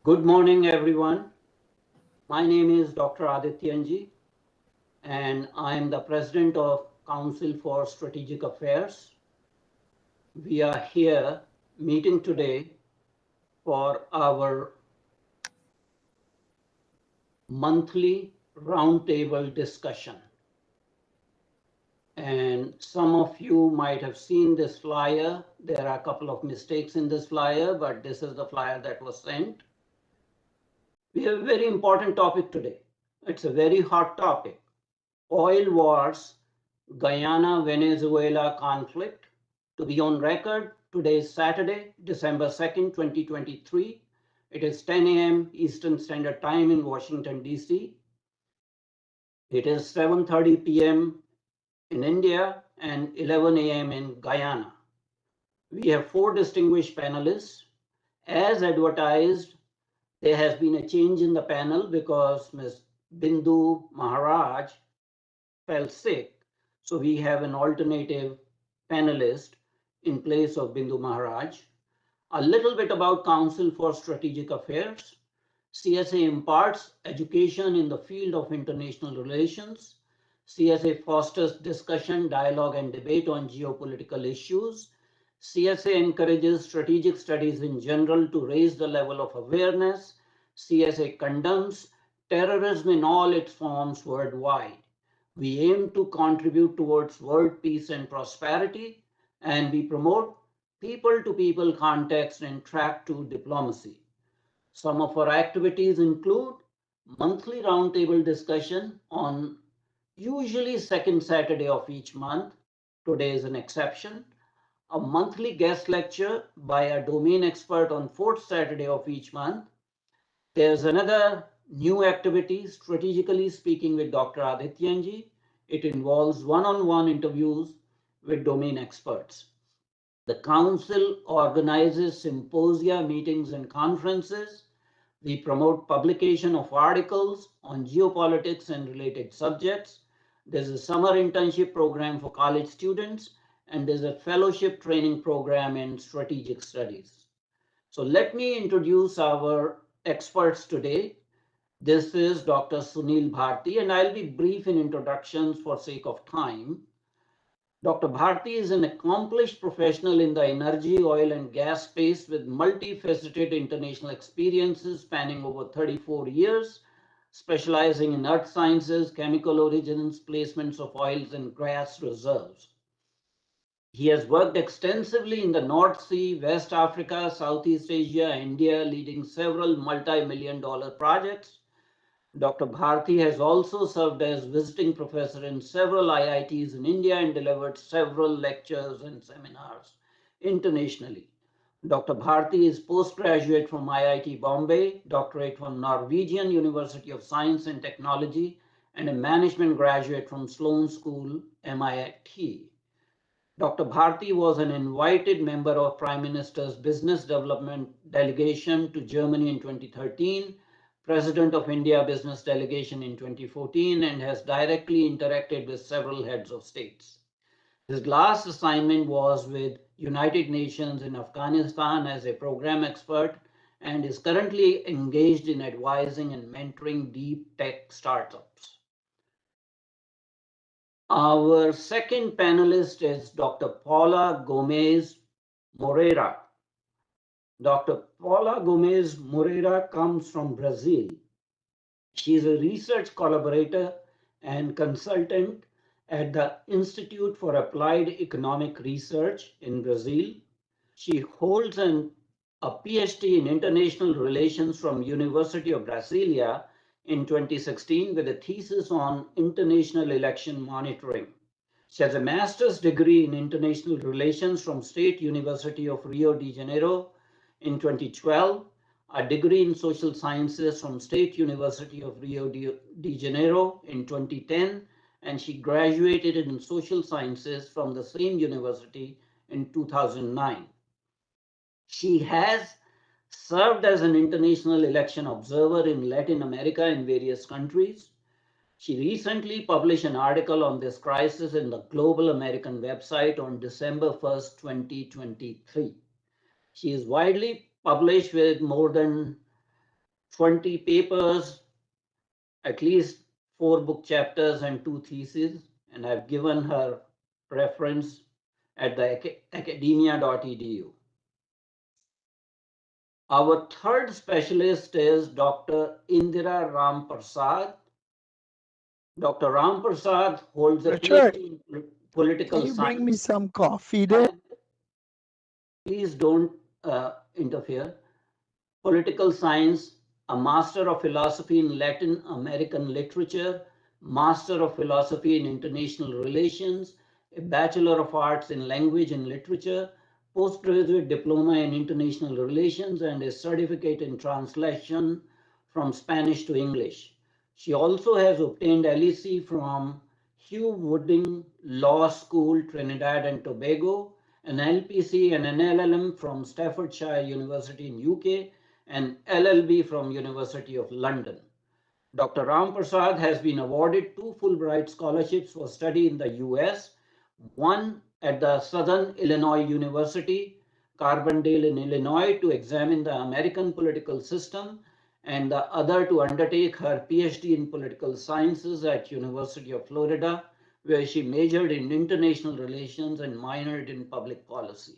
Good morning, everyone. My name is Dr. Adityanji, and I am the President of Council for Strategic Affairs. We are here meeting today for our monthly roundtable discussion. And some of you might have seen this flyer. There are a couple of mistakes in this flyer, but this is the flyer that was sent. We have a very important topic today. It's a very hot topic. Oil wars, Guyana Venezuela conflict. To be on record, today is Saturday, December 2nd, 2023. It is 10 a.m. Eastern Standard Time in Washington, D.C. It is 7:30 p.m. in India and 11 a.m. in Guyana. We have 4 distinguished panelists. As advertised, there has been a change in the panel because Ms. Bindu Maharaj fell sick. So we have an alternative panelist in place of Bindu Maharaj. A little bit about Council for Strategic Affairs. CSA imparts education in the field of international relations. CSA fosters discussion, dialogue, and debate on geopolitical issues. CSA encourages strategic studies in general to raise the level of awareness. CSA condemns terrorism in all its forms worldwide. We aim to contribute towards world peace and prosperity, and we promote people-to-people context and track to diplomacy. Some of our activities include monthly roundtable discussion on usually second Saturday of each month. Today is an exception. A monthly guest lecture by a domain expert on fourth Saturday of each month. There's another new activity, Strategically Speaking with Dr. Adityanji. It involves one-on-one interviews with domain experts. The council organizes symposia, meetings, and conferences. We promote publication of articles on geopolitics and related subjects. There's a summer internship program for college students, and there's a fellowship training program in strategic studies. So let me introduce our experts today. This is Dr. Sunil Bharati, and I'll be brief in introductions for sake of time. Dr. Bharati is an accomplished professional in the energy, oil, and gas space with multifaceted international experiences spanning over 34 years, specializing in earth sciences, chemical origins, placements of oils and gas reserves. He has worked extensively in the North Sea, West Africa, Southeast Asia, India, leading several multi-million-dollar projects. Dr. Bharati has also served as visiting professor in several IITs in India and delivered several lectures and seminars internationally. Dr. Bharati is postgraduate from IIT Bombay, doctorate from Norwegian University of Science and Technology, and a management graduate from Sloan School, MIT. Dr. Bharati was an invited member of Prime Minister's Business Development Delegation to Germany in 2013, President of India Business Delegation in 2014, and has directly interacted with several heads of states. His last assignment was with United Nations in Afghanistan as a program expert and is currently engaged in advising and mentoring deep tech startups. Our second panelist is Dr. Paula Gomez Moreira. Dr. Paula Gomez Moreira comes from Brazil. She is a research collaborator and consultant at the Institute for Applied Economic Research in Brazil. She holds a PhD in International Relations from University of Brasilia in 2016 with a thesis on international election monitoring. She has a master's degree in international relations from State University of Rio de Janeiro in 2012, a degree in social sciences from State University of Rio de Janeiro in 2010, and she graduated in social sciences from the same university in 2009. She has served as an international election observer in Latin America in various countries. She recently published an article on this crisis in the Global American website on December 1st, 2023. She is widely published with more than 20 papers, at least 4 book chapters and 2 theses, and I've given her reference at the academia.edu. Our third specialist is Dr. Indira Rampersad. Dr. Rampersad holds a Richard, PhD in political can you science. bring me some coffee there? Please don't interfere. Political science, a Master of Philosophy in Latin American Literature, Master of Philosophy in International Relations, a Bachelor of Arts in Language and Literature, Postgraduate Diploma in International Relations, and a Certificate in Translation from Spanish to English. She also has obtained LEC from Hugh Wooding Law School, Trinidad and Tobago, an LPC and an LLM from Staffordshire University in UK, and LLB from University of London. Dr. Rampersad has been awarded 2 Fulbright scholarships for study in the US, one at the Southern Illinois University, Carbondale in Illinois, to examine the American political system, and the other to undertake her PhD in political sciences at University of Florida, where she majored in international relations and minored in public policy.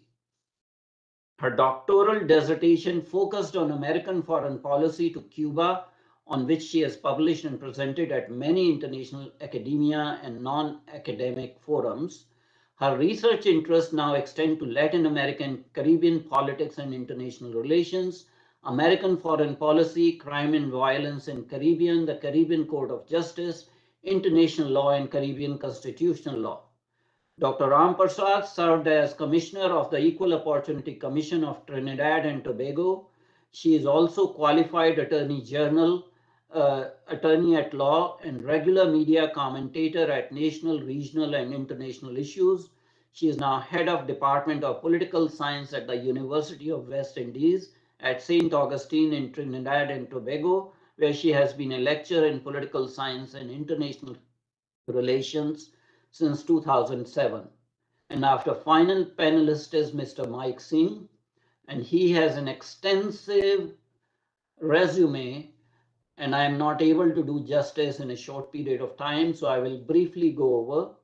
Her doctoral dissertation focused on American foreign policy to Cuba, on which she has published and presented at many international academia and non-academic forums. Her research interests now extend to Latin American, Caribbean politics and international relations, American foreign policy, crime and violence in Caribbean, the Caribbean Court of Justice, international law and Caribbean constitutional law. Dr. Rampersad served as Commissioner of the Equal Opportunity Commission of Trinidad and Tobago. She is also qualified Attorney General, Attorney at Law, and regular media commentator at national, regional, and international issues. She is now Head of Department of Political Science at the University of West Indies at St. Augustine in Trinidad and Tobago, where she has been a lecturer in political science and international relations since 2007. And after final panelist is Mr. Mike Singh, and he has an extensive resume, and I am not able to do justice in a short period of time, so I will briefly go over.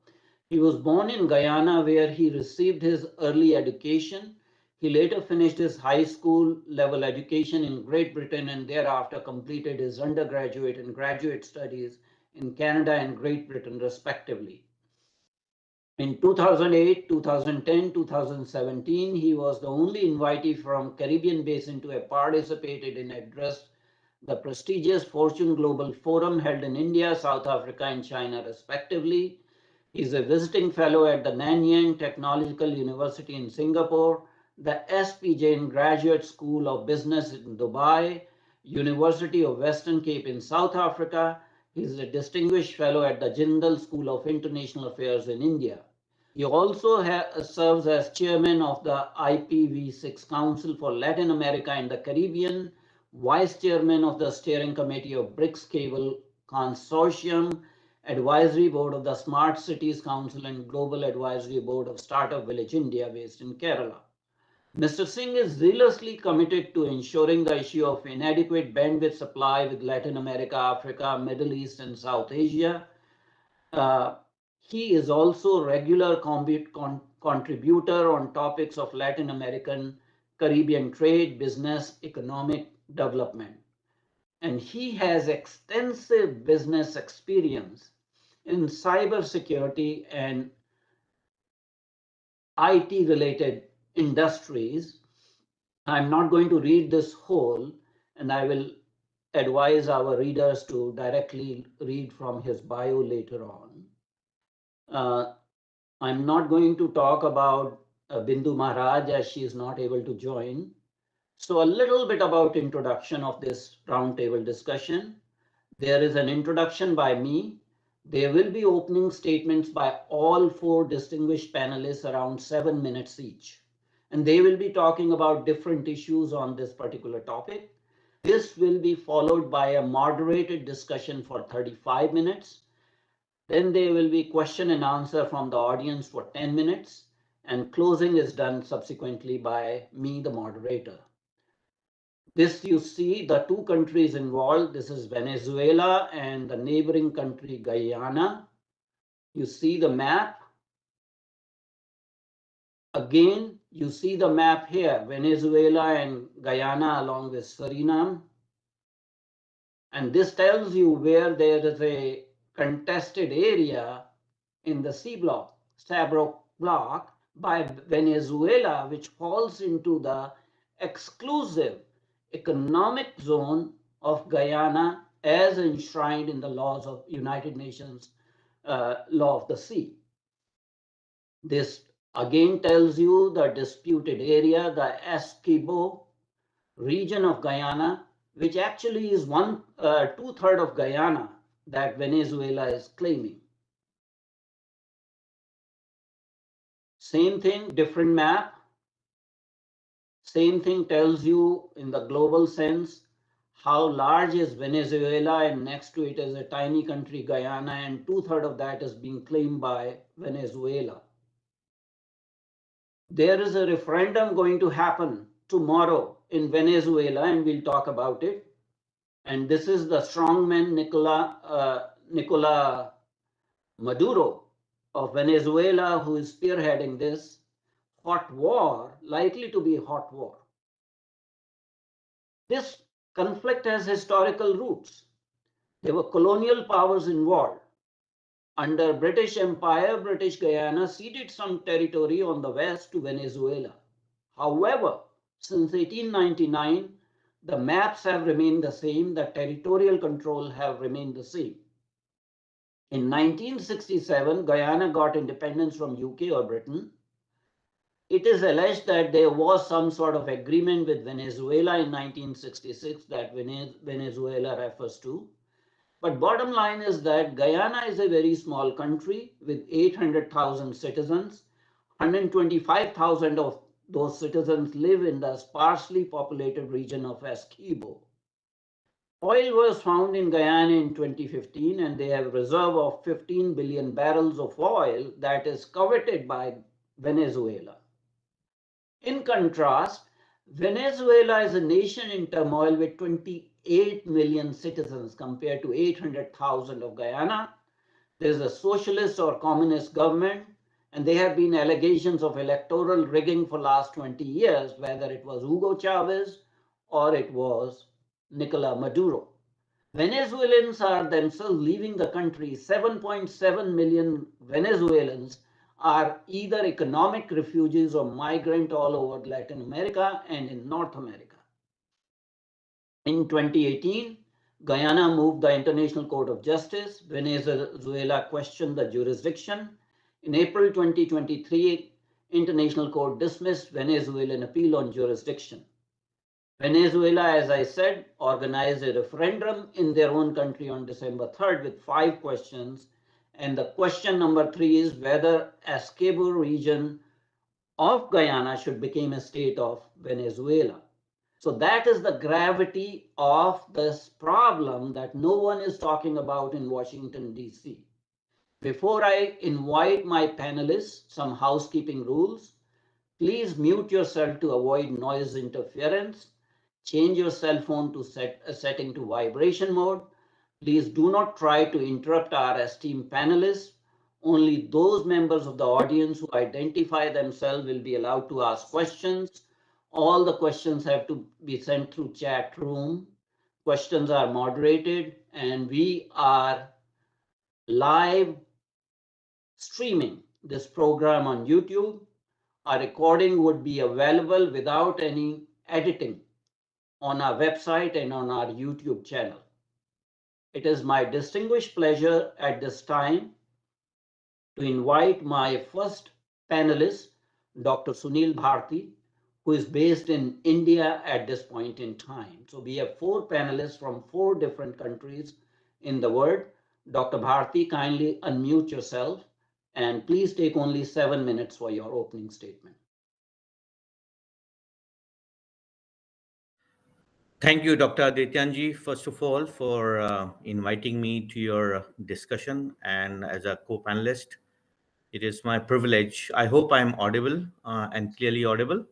He was born in Guyana, where he received his early education. He later finished his high school level education in Great Britain and thereafter completed his undergraduate and graduate studies in Canada and Great Britain, respectively. In 2008, 2010, 2017, he was the only invitee from Caribbean Basin to have participated and addressed the prestigious Fortune Global Forum held in India, South Africa, and China, respectively. He is a visiting fellow at the Nanyang Technological University in Singapore, the S.P. Jain Graduate School of Business in Dubai, University of Western Cape in South Africa. He is a distinguished fellow at the Jindal School of International Affairs in India. He also serves as chairman of the IPv6 Council for Latin America and the Caribbean, vice chairman of the steering committee of BRICS Cable Consortium, advisory board of the Smart Cities Council, and global advisory board of Startup Village India, based in Kerala. Mr. Singh is zealously committed to ensuring the issue of inadequate bandwidth supply with Latin America, Africa, Middle East, and South Asia. He is also a regular contributor on topics of Latin American, Caribbean trade, business, economic development. And he has extensive business experience in cybersecurity and IT related industries. I'm not going to read this whole, and I will advise our readers to directly read from his bio later on. I'm not going to talk about Bindu Maharaj as she is not able to join. So a little bit about introduction of this roundtable discussion. There is an introduction by me. There will be opening statements by all 4 distinguished panelists around 7 minutes each. And they will be talking about different issues on this particular topic. This will be followed by a moderated discussion for 35 minutes. Then there will be question and answer from the audience for 10 minutes. and closing is done subsequently by me, the moderator. This you see the two countries involved. This is Venezuela and the neighboring country Guyana. You see the map. Again, you see the map here, Venezuela and Guyana along with Suriname. And this tells you where there is a contested area in the C block, Stabroek block by Venezuela, which falls into the exclusive economic zone of Guyana as enshrined in the laws of United Nations law of the sea. This again tells you the disputed area, the Essequibo region of Guyana, which actually is two-thirds of Guyana that Venezuela is claiming. Same thing, different map. Same thing tells you in the global sense how large is Venezuela, and next to it is a tiny country, Guyana, and two-thirds of that is being claimed by Venezuela. There is a referendum going to happen tomorrow in Venezuela, and we'll talk about it. And this is the strongman Nicola Maduro of Venezuela who is spearheading this hot war, likely to be a hot war. This conflict has historical roots. There were colonial powers involved. Under British Empire, British Guyana ceded some territory on the west to Venezuela. However, since 1899, the maps have remained the same, the territorial control have remained the same. In 1967, Guyana got independence from UK or Britain. It is alleged that there was some sort of agreement with Venezuela in 1966 that Venezuela refers to. But bottom line is that Guyana is a very small country with 800,000 citizens. 125,000 of those citizens live in the sparsely populated region of Essequibo. Oil was found in Guyana in 2015, and they have a reserve of 15 billion barrels of oil that is coveted by Venezuela. In contrast, Venezuela is a nation in turmoil with 28 million citizens compared to 800,000 of Guyana. There is a socialist or communist government, and there have been allegations of electoral rigging for the last 20 years, whether it was Hugo Chavez or it was Nicolas Maduro. Venezuelans are themselves leaving the country. 7.7 million Venezuelans are either economic refugees or migrant all over Latin America and in North America. In 2018, Guyana moved the International Court of Justice. Venezuela questioned the jurisdiction. In April 2023, International Court dismissed Venezuelan appeal on jurisdiction. Venezuela, as I said, organized a referendum in their own country on December 3rd with 5 questions. And the question number 3 is whether Essequibo region of Guyana should become a state of Venezuela. So that is the gravity of this problem that no one is talking about in Washington, D.C. Before I invite my panelists, some housekeeping rules. Please mute yourself to avoid noise interference. Change your cell phone to setting to vibration mode. Please do not try to interrupt our esteemed panelists. Only those members of the audience who identify themselves will be allowed to ask questions. All the questions have to be sent through chat room. Questions are moderated, and we are live streaming this program on YouTube. A recording would be available without any editing on our website and on our YouTube channel. It is my distinguished pleasure at this time to invite my first panelist, Dr. Sunil Bharati, who is based in India at this point in time. So we have 4 panelists from 4 different countries in the world. Dr. Bharati, kindly unmute yourself and please take only 7 minutes for your opening statement. Thank you, Dr. Adityanji, first of all, for inviting me to your discussion and as a co-panelist. It is my privilege. I hope I'm audible and clearly audible.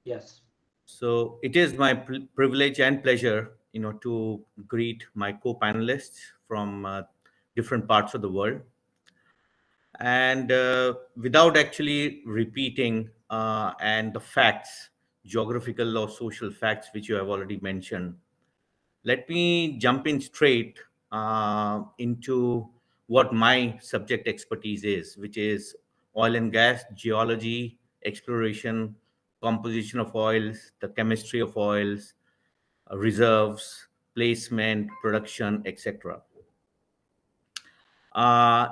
Yes. So it is my privilege and pleasure, to greet my co-panelists from different parts of the world. And without actually repeating and the facts, geographical or social facts, which you have already mentioned, let me jump in straight into what my subject expertise is, which is oil and gas, geology, exploration, composition of oils, the chemistry of oils, reserves, placement, production, etc.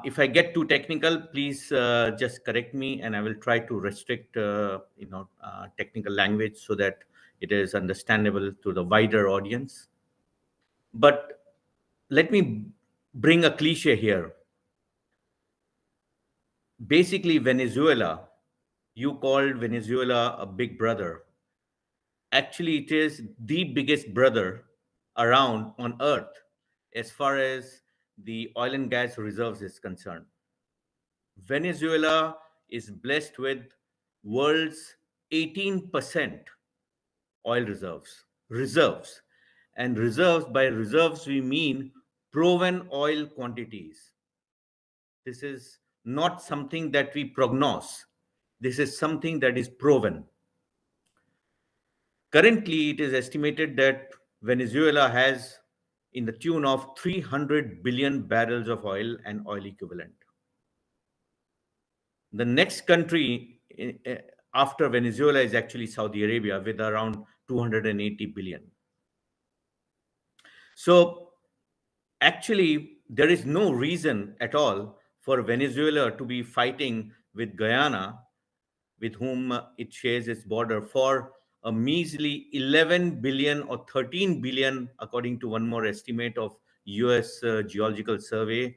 If I get too technical, please just correct me, and I will try to restrict, technical language so that it is understandable to the wider audience. But let me bring a cliche here. Basically, Venezuela, you called Venezuela a big brother. Actually, it is the biggest brother around on earth as far as the oil and gas reserves is concerned. Venezuela is blessed with world's 18% oil reserves. And reserves, by reserves, we mean proven oil quantities. This is not something that we prognose. This is something that is proven. Currently, it is estimated that Venezuela has in the tune of 300 billion barrels of oil and oil equivalent. The next country after Venezuela is actually Saudi Arabia with around 280 billion. So actually, there is no reason at all for Venezuela to be fighting with Guyana, with whom it shares its border, for a measly 11 billion or 13 billion, according to one more estimate of US Geological Survey,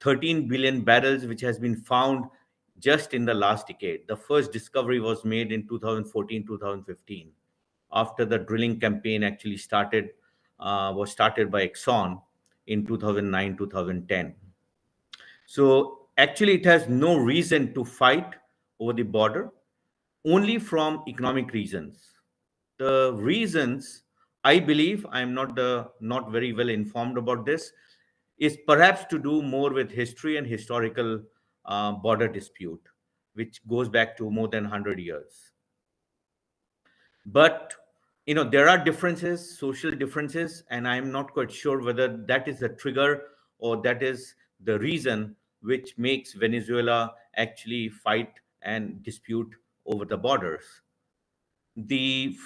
13 billion barrels, which has been found just in the last decade. The first discovery was made in 2014, 2015, after the drilling campaign actually was started by Exxon in 2009, 2010. So actually, it has no reason to fight over the border, only from economic reasons. The reasons, I believe, I'm not very well informed about this, is perhaps to do more with history and historical border dispute, which goes back to more than 100 years. But there are differences, social differences, and I'm not quite sure whether that is the trigger or that is the reason which makes Venezuela actually fight and dispute over the borders. The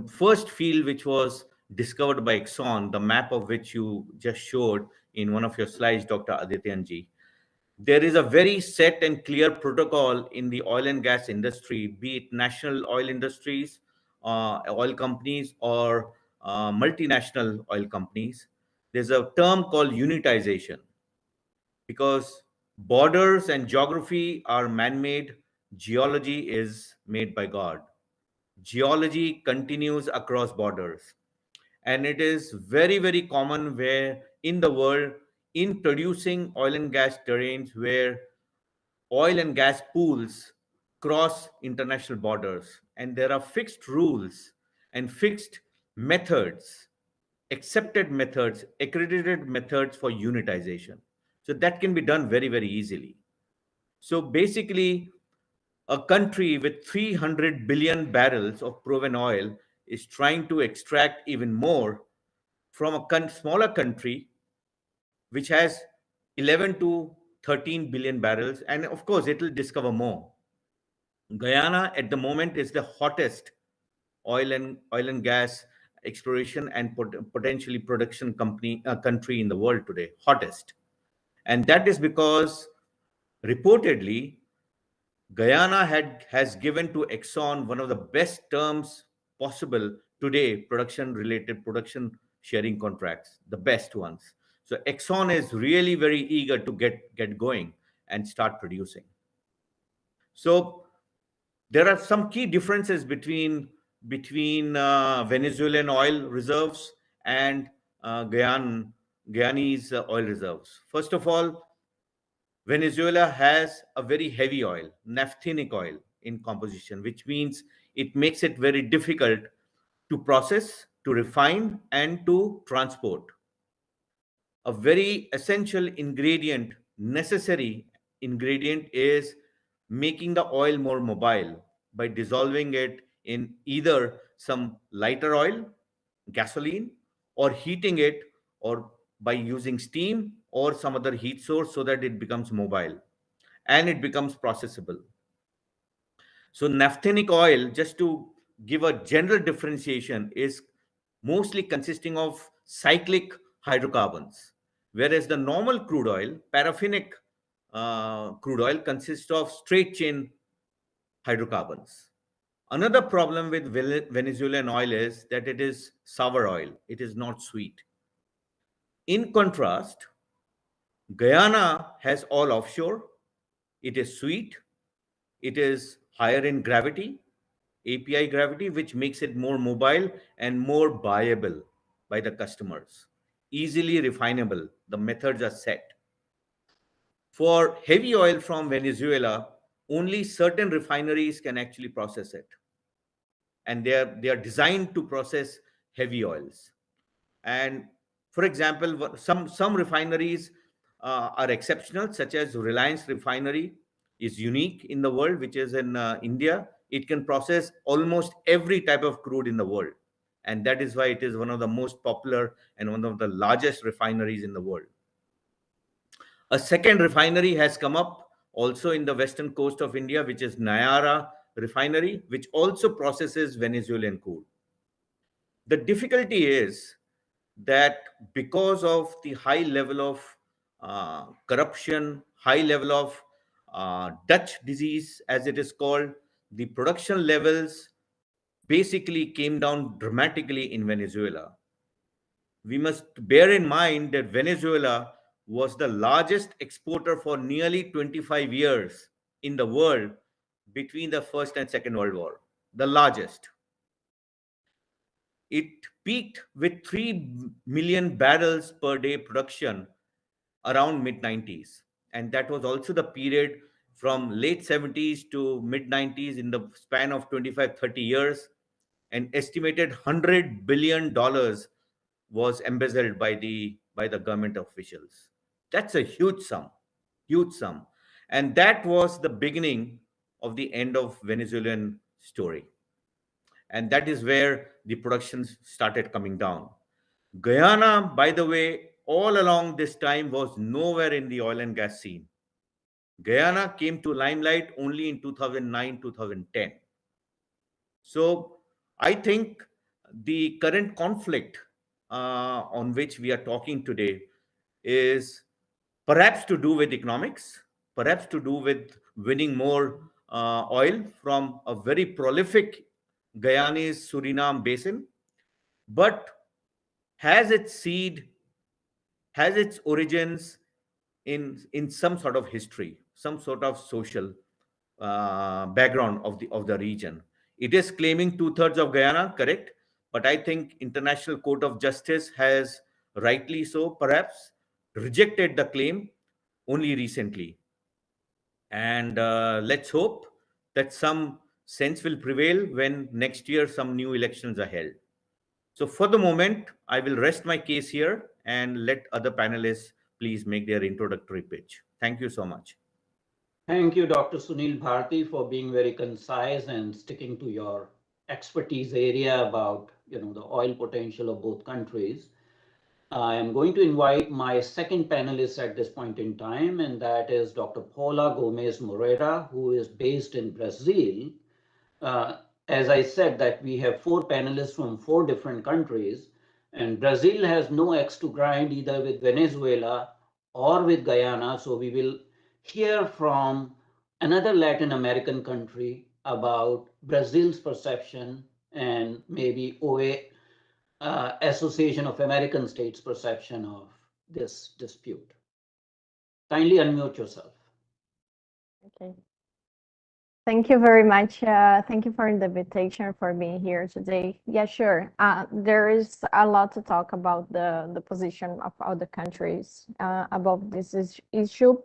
first field which was discovered by Exxon, the map of which you just showed in one of your slides, Dr. Adityanji, there is a very set and clear protocol in the oil and gas industry, be it national oil industries, oil companies, or multinational oil companies. There's a term called unitization, because borders and geography are man-made, geology is made by God. Geology continues across borders, and it is very, very common where in the world, in producing oil and gas terrains, where oil and gas pools cross international borders, and there are fixed rules and fixed methods, accepted methods, accredited methods for unitization. So that can be done very, very easily. So basically, a country with 300 billion barrels of proven oil is trying to extract even more from a smaller country which has 11 to 13 billion barrels, and of course it will discover more. Guyana at the moment is the hottest oil and gas exploration and potentially production country in the world today, hottest. And that is because reportedly Guyana has given to Exxon one of the best terms possible today, production sharing contracts, the best ones. So Exxon is really very eager to get going and start producing. So there are some key differences between Venezuelan oil reserves and Guyanese oil reserves. First of all, Venezuela has a very heavy oil, naphthenic oil in composition, which means it makes it very difficult to process, to refine, and to transport. A very essential ingredient, necessary ingredient, is making the oil more mobile by dissolving it in either some lighter oil, gasoline, or heating it, or by using steam or some other heat source so that it becomes mobile and it becomes processable. So naphthenic oil, just to give a general differentiation, is mostly consisting of cyclic hydrocarbons, whereas the normal crude oil, paraffinic crude oil, consists of straight chain hydrocarbons. Another problem with Venezuelan oil is that it is sour oil, it is not sweet. In contrast, Guyana has all offshore, it is sweet, it is higher in gravity, API gravity, which makes it more mobile and more buyable by the customers. Easily refinable. The methods are set. For heavy oil from Venezuela, only certain refineries can actually process it. And they are designed to process heavy oils. And for example, some refineries are exceptional, such as Reliance Refinery is unique in the world, which is in India. It can process almost every type of crude in the world, and that is why it is one of the most popular and one of the largest refineries in the world. A second refinery has come up also in the western coast of India, which is Nayara Refinery, which also processes Venezuelan crude. The difficulty is that because of the high level of corruption, high level of Dutch disease, as it is called, the production levels basically came down dramatically in Venezuela. We must bear in mind that Venezuela was the largest exporter for nearly 25 years in the world between the First and Second World War, the largest. It peaked with 3 million barrels per day production around mid 90s, and that was also the period from late 70s to mid 90s. In the span of 25-30 years, an estimated $100 billion was embezzled by the government officials. That's a huge sum, and that was the beginning of the end of Venezuelan story, and that is where the production started coming down. Guyana, by the way, all along this time was nowhere in the oil and gas scene. Guyana came to limelight only in 2009, 2010. So I think the current conflict on which we are talking today is perhaps to do with economics, perhaps to do with winning more oil from a very prolific Guyanese Suriname basin, but has its seed, has its origins in some sort of history, some sort of social background of the region. It is claiming two-thirds of Guyana, correct? But I think International Court of Justice has, rightly so, perhaps, rejected the claim only recently. And let's hope that some sense will prevail when next year some new elections are held. So for the moment, I will rest my case here and let other panelists please make their introductory pitch. Thank you so much. Thank you, Dr. Sunil Bharati, for being very concise and sticking to your expertise area about the oil potential of both countries. I am going to invite my second panelist at this point in time, and that is Dr. Paula Gomez Moreira, who is based in Brazil. As I said, that we have four panelists from four different countries, and Brazil has no axe to grind either with Venezuela or with Guyana. So we will hear from another Latin American country about Brazil's perception and maybe OA, Association of American States perception of this dispute. Kindly unmute yourself. Okay. Thank you very much. Thank you for the invitation for being here today. Yeah, sure. There is a lot to talk about the position of other countries about this issue.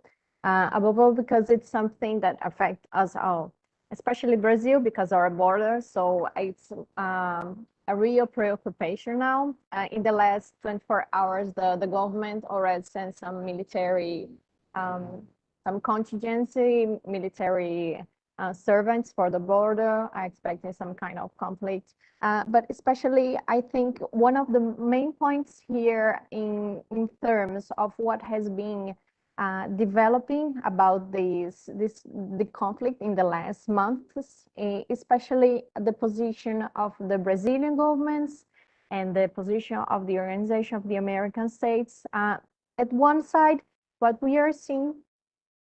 above all because it's something that affects us all, especially Brazil because our border. So it's a real preoccupation now. In the last 24 hours, the government already sent some military, some contingency, military servants for the border, expecting some kind of conflict. But especially, I think one of the main points here in terms of what has been developing about the conflict in the last months, especially the position of the Brazilian governments and the position of the Organization of the American States. At one side, what we are seeing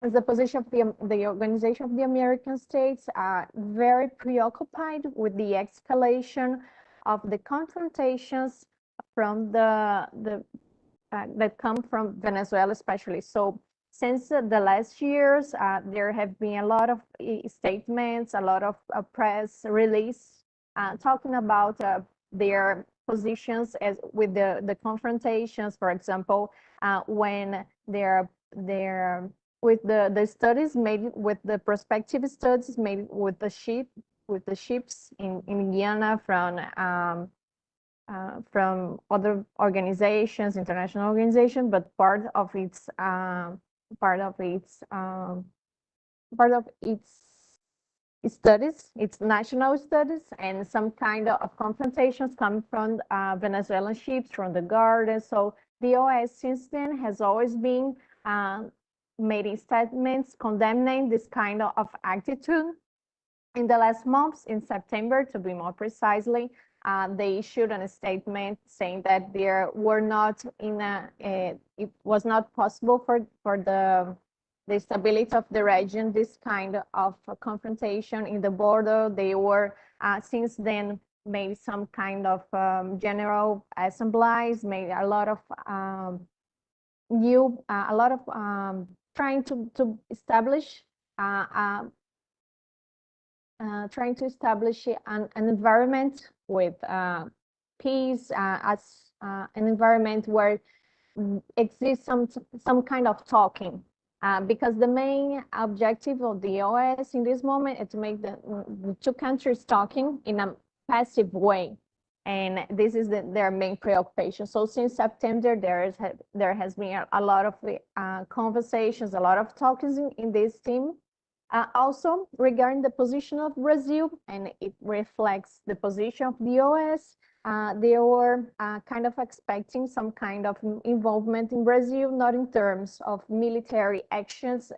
is the position of the Organization of the American States very preoccupied with the escalation of the confrontations from the that come from Venezuela, especially. So since the last years, there have been a lot of statements, a lot of press release talking about their positions as with the confrontations. For example, when they're with the studies made with the prospective studies made with the ships in Guyana from other organizations, international organizations, but part of its studies, its national studies, and some kind of confrontations come from Venezuelan ships, from the guard. And so the OAS since then has always been making statements condemning this kind of attitude. In the last months, in September, to be more precisely, they issued a statement saying that there were not it was not possible for the stability of the region, this kind of confrontation in the border. They were since then made some kind of general assemblies, made a lot of trying to establish an environment with peace, as an environment where exists some kind of talking, because the main objective of the OAS in this moment is to make the two countries talking in a passive way, and this is their main preoccupation. So since September, there has been a lot of conversations, a lot of talks in this team. Also, regarding the position of Brazil, and it reflects the position of the OAS, they were kind of expecting some kind of involvement in Brazil, not in terms of military actions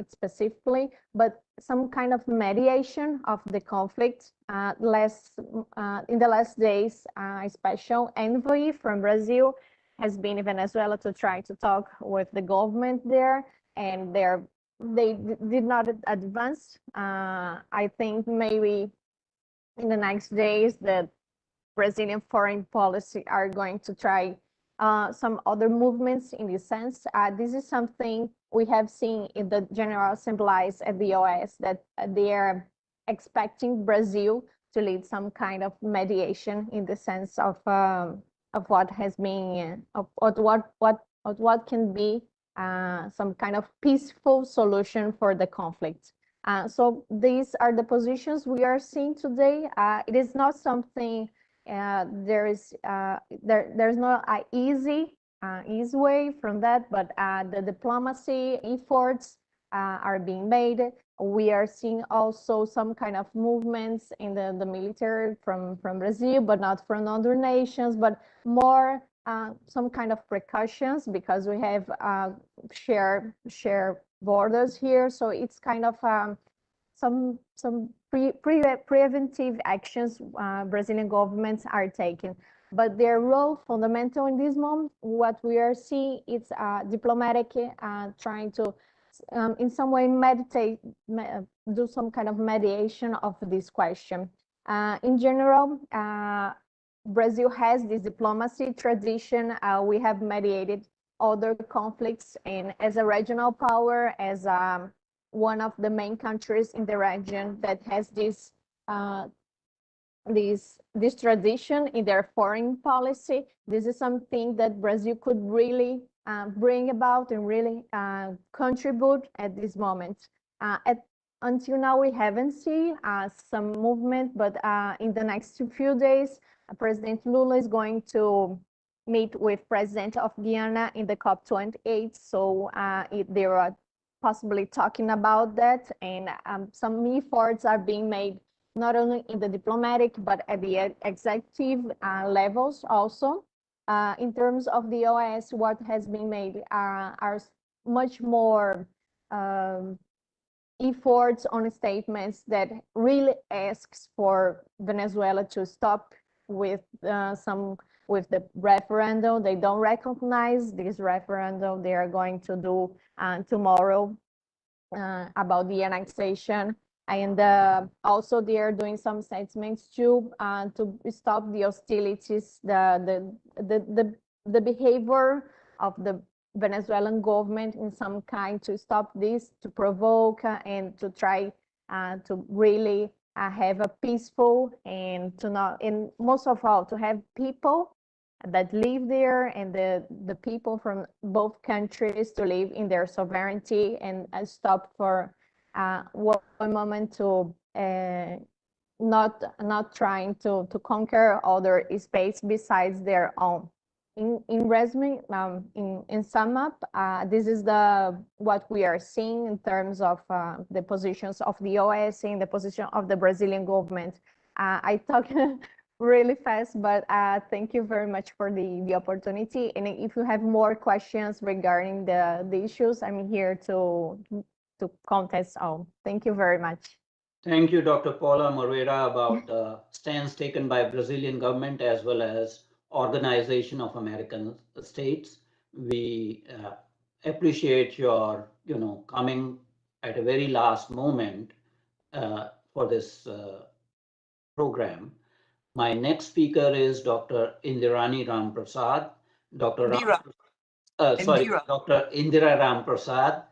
specifically, but some kind of mediation of the conflict. In the last days, a special envoy from Brazil has been in Venezuela to try to talk with the government there, and they did not advance. I think maybe in the next days the Brazilian foreign policy are going to try some other movements in this sense. This is something we have seen in the General Assemblies at the OAS, that they are expecting Brazil to lead some kind of mediation in the sense of what has been of what can be some kind of peaceful solution for the conflict. So these are the positions we are seeing today. It is not something there's not an easy way from that, but the diplomacy efforts are being made. We are seeing also some kind of movements in the military from Brazil, but not from other nations, but more some kind of precautions, because we have share borders here. So it's kind of some preventive actions Brazilian governments are taking. But their role fundamental in this moment, what we are seeing is diplomatic, trying to in some way do some kind of mediation of this question. In general, Brazil has this diplomacy tradition. We have mediated other conflicts, and as a regional power, as one of the main countries in the region that has this tradition in their foreign policy, this is something that Brazil could really bring about and really contribute at this moment. Until now, we haven't seen some movement, but in the next few days, President Lula is going to meet with President of Guyana in the COP28. So they are possibly talking about that, and some efforts are being made not only in the diplomatic, but at the executive levels also. In terms of the OAS, what has been made are much more efforts on statements that really asks for Venezuela to stop with with the referendum. They don't recognize this referendum they are going to do tomorrow about the annexation. And also they are doing some statements to stop the hostilities, the behavior of the Venezuelan government in some kind, to stop this, to provoke and to try to really have a peaceful and to not, and most of all, to have people that live there and the people from both countries to live in their sovereignty and stop for one moment to not trying to conquer other space besides their own. In resume, in sum up, this is what we are seeing in terms of the positions of the OAS and the position of the Brazilian government. I talk really fast, but thank you very much for the opportunity. And if you have more questions regarding the issues, I'm here to contest all. Thank you very much. Thank you, Dr. Paula Moreira, about the stance taken by Brazilian government as well as Organization of American States. We appreciate your, coming at a very last moment for this program. My next speaker is Dr. Indira Rampersad. Dr. Indira Rampersad.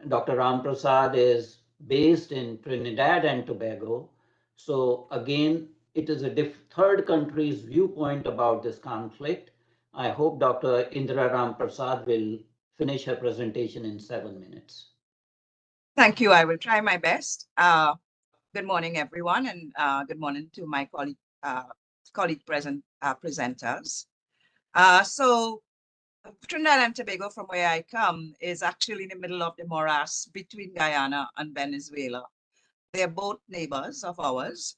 Dr. Rampersad is based in Trinidad and Tobago. So again, it is a third country's viewpoint about this conflict. I hope Dr. Indira Rampersad will finish her presentation in 7 minutes. Thank you. I will try my best. Good morning, everyone, and good morning to my colleague presenters. So Trinidad and Tobago, from where I come, is actually in the middle of the morass between Guyana and Venezuela. They are both neighbors of ours.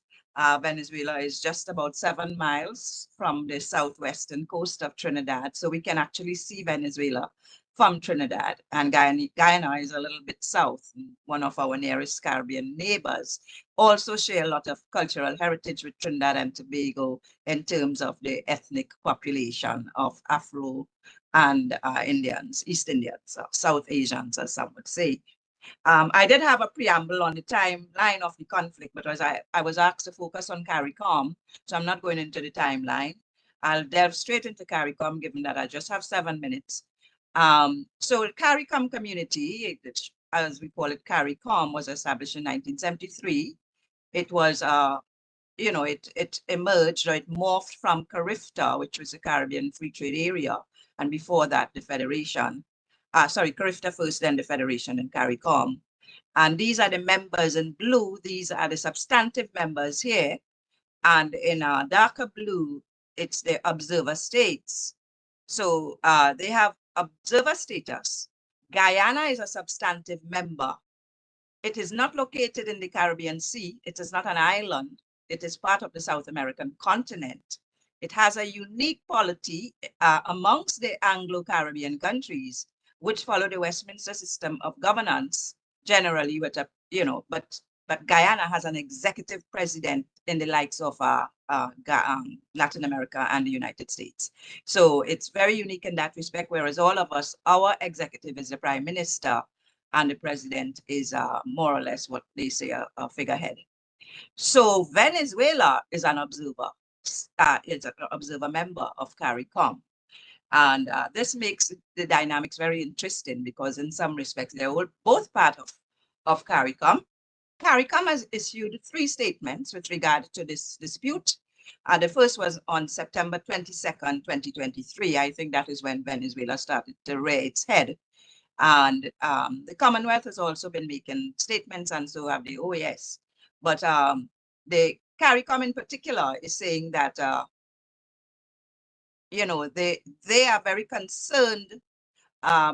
Venezuela is just about 7 miles from the southwestern coast of Trinidad, so we can actually see Venezuela from Trinidad, and Guyana is a little bit south. One of our nearest Caribbean neighbors also share a lot of cultural heritage with Trinidad and Tobago in terms of the ethnic population of Afro and Indians, East Indians, South Asians, as some would say. I did have a preamble on the timeline of the conflict, but I was asked to focus on CARICOM, so I'm not going into the timeline. I'll delve straight into CARICOM, given that I just have 7 minutes. So the CARICOM community, as we call it, CARICOM, was established in 1973. It was, it emerged, or it morphed from CARIFTA, which was the Caribbean Free Trade Area, and before that, the Federation. CARIFTA first, then the Federation and CARICOM. And these are the members in blue. These are the substantive members here. And in darker blue, it's the observer states. So they have observer status. Guyana is a substantive member. It is not located in the Caribbean Sea. It is not an island. It is part of the South American continent. It has a unique polity amongst the Anglo-Caribbean countries, which follow the Westminster system of governance, generally with a, but Guyana has an executive president in the likes of Latin America and the United States. So it's very unique in that respect, whereas all of us, our executive is the prime minister and the president is more or less what they say a figurehead. So Venezuela is an observer, it's an observer member of CARICOM. And this makes the dynamics very interesting because in some respects, they're both part of CARICOM. CARICOM has issued 3 statements with regard to this dispute. The first was on September 22nd, 2023. I think that is when Venezuela started to rear its head. And the Commonwealth has also been making statements, and so have the OAS. But the CARICOM in particular is saying that, you know, they are very concerned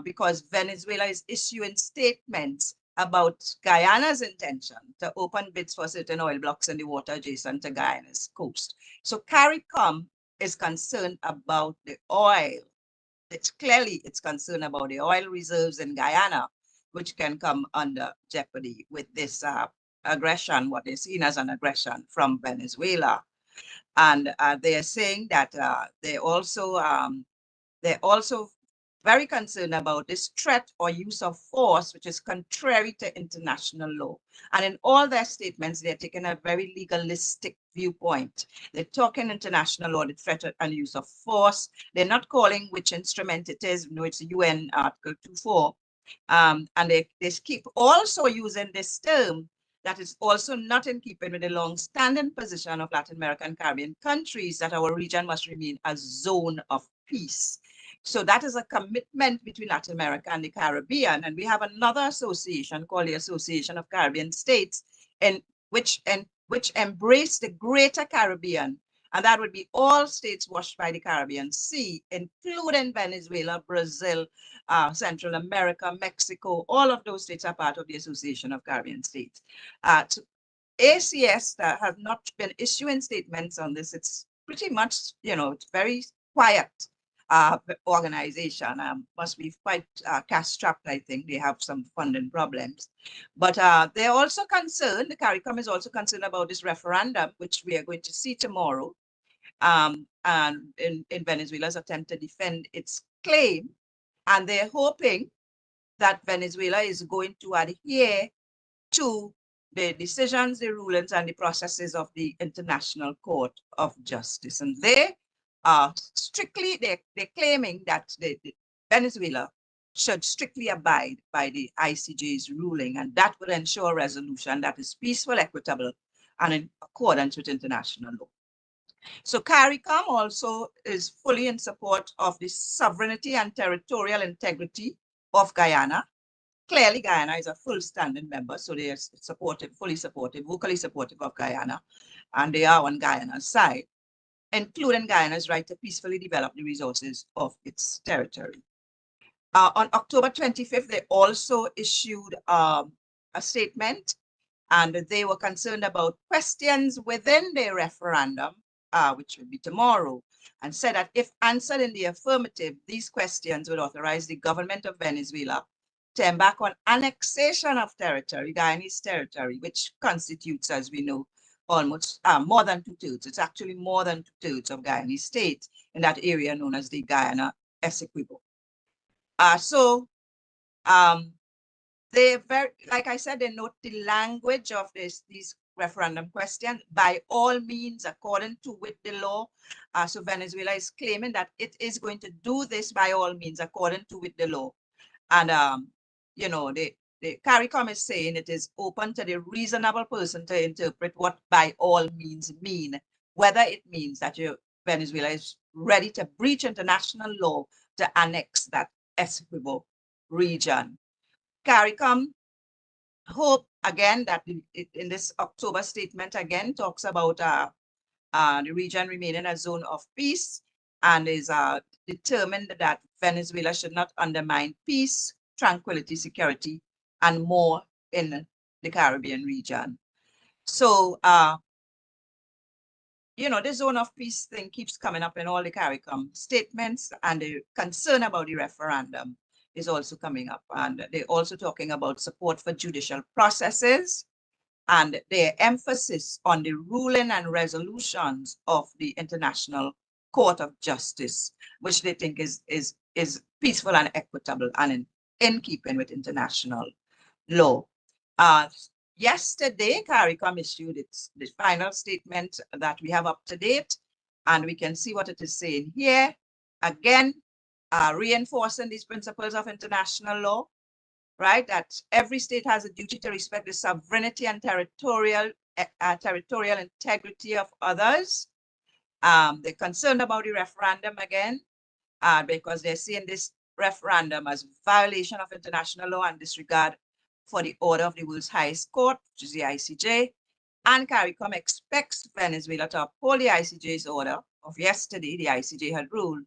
because Venezuela is issuing statements about Guyana's intention to open bids for certain oil blocks in the water adjacent to Guyana's coast. So CARICOM is concerned about the oil. It's concerned about the oil reserves in Guyana, which can come under jeopardy with this aggression, what they're seen as an aggression from Venezuela. And they are saying that they're also very concerned about this threat or use of force, which is contrary to international law. And in all their statements, they're taking a very legalistic viewpoint. They're talking international law, the threat and use of force. They're not calling which instrument it is. No, it's UN Article 24. And they keep also using this term that is also not in keeping with the long-standing position of Latin American Caribbean countries that our region must remain a zone of peace. So that is a commitment between Latin America and the Caribbean. And we have another association called the Association of Caribbean States, which embrace the greater Caribbean. And that would be all states washed by the Caribbean Sea, including Venezuela, Brazil, Central America, Mexico. All of those states are part of the Association of Caribbean States. ACS has not been issuing statements on this. It's pretty much, you know, it's very quiet. Organization must be quite cash-strapped. I think they have some funding problems, but they're also concerned. The CARICOM is also concerned about this referendum, which we are going to see tomorrow, and in Venezuela's attempt to defend its claim, and they're hoping that Venezuela is going to adhere to the decisions, the rulings, and the processes of the International Court of Justice, and they strictly, they're claiming that Venezuela should strictly abide by the ICJ's ruling, and that would ensure a resolution that is peaceful, equitable, and in accordance with international law. So CARICOM also is fully in support of the sovereignty and territorial integrity of Guyana. Clearly, Guyana is a full standing member, so they are supportive, fully supportive, vocally supportive of Guyana, and they are on Guyana's side, including Guyana's right to peacefully develop the resources of its territory. On October 25th, they also issued a statement, and they were concerned about questions within the referendum, which will be tomorrow, and said that if answered in the affirmative, these questions would authorize the government of Venezuela to embark on annexation of territory, Guyanese territory, which constitutes, as we know, almost more than 2/3. It's actually more than 2/3 of Guyanese state in that area known as the Guyana Essequibo. They very, like I said, they note the language of these referendum questions by all means according to with the law. So Venezuela is claiming that it is going to do this by all means according to with the law. And you know, the CARICOM is saying it is open to the reasonable person to interpret what by all means mean, whether it means that Venezuela is ready to breach international law to annex that Essequibo region. CARICOM hope again that in this October statement again talks about the region remaining a zone of peace, and is determined that Venezuela should not undermine peace, tranquility, security, and more in the Caribbean region. So, you know, the zone of peace thing keeps coming up in all the CARICOM statements, and the concern about the referendum is also coming up. And they're also talking about support for judicial processes and their emphasis on the ruling and resolutions of the International Court of Justice, which they think is peaceful and equitable and in keeping with international law. Yesterday, CARICOM issued the final statement that we have up to date, and we can see what it is saying here. Again, reinforcing these principles of international law, right? That every state has a duty to respect the sovereignty and territorial integrity of others, They're concerned about the referendum again, because they're seeing this referendum as violation of international law and disregard for the order of the world's highest court, which is the ICJ. And CARICOM expects Venezuela to uphold the ICJ's order of yesterday. The ICJ had ruled.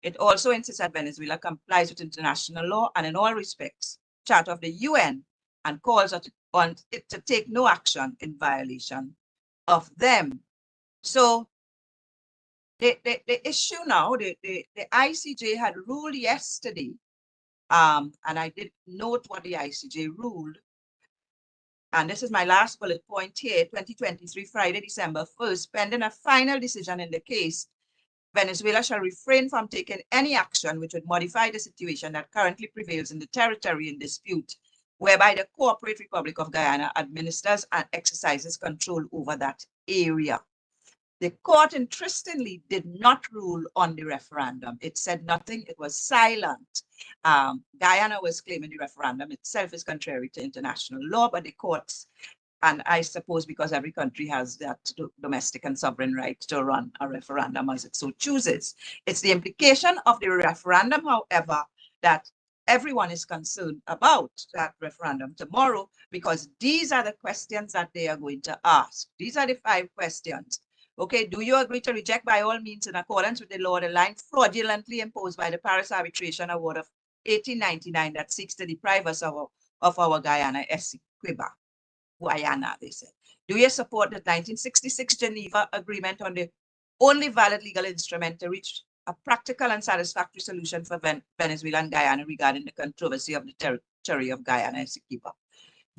It also insists that Venezuela complies with international law and in all respects, Charter of the UN, and calls on it to take no action in violation of them. So the issue now, the ICJ had ruled yesterday, and I did note what the ICJ ruled. And this is my last bullet point here, 2023, Friday, December 1st, pending a final decision in the case, Venezuela shall refrain from taking any action which would modify the situation that currently prevails in the territory in dispute, whereby the Cooperative Republic of Guyana administers and exercises control over that area. The court, interestingly, did not rule on the referendum. It said nothing. It was silent. Guyana was claiming the referendum itself is contrary to international law, but the courts, and I suppose because every country has that domestic and sovereign right to run a referendum as it so chooses. It's the implication of the referendum, however, that everyone is concerned about that referendum tomorrow, because these are the questions that they are going to ask. These are the 5 questions. Okay, do you agree to reject by all means in accordance with the law the line fraudulently imposed by the Paris Arbitration Award of 1899 that seeks to deprive us of our Guyana Essequiba? Guyana, they said. Do you support the 1966 Geneva Agreement on the only valid legal instrument to reach a practical and satisfactory solution for Venezuela and Guyana regarding the controversy of the territory of Guyana Essequiba?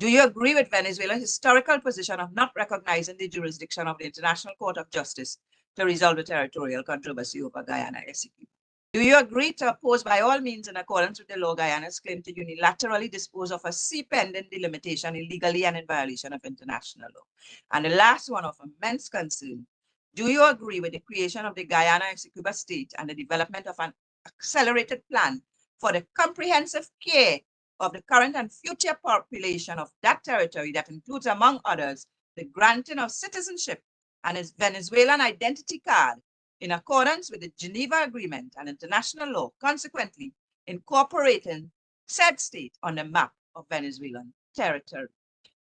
Do you agree with Venezuela's historical position of not recognizing the jurisdiction of the International Court of Justice to resolve the territorial controversy over Guyana Essequiba? Do you agree to oppose by all means in accordance with the law Guyana's claim to unilaterally dispose of a sea pending delimitation illegally and in violation of international law? And the last one of immense concern, do you agree with the creation of the Guyana Essequiba state and the development of an accelerated plan for the comprehensive care of the current and future population of that territory that includes, among others, the granting of citizenship and its Venezuelan identity card in accordance with the Geneva Agreement and international law, consequently incorporating said state on the map of Venezuelan territory?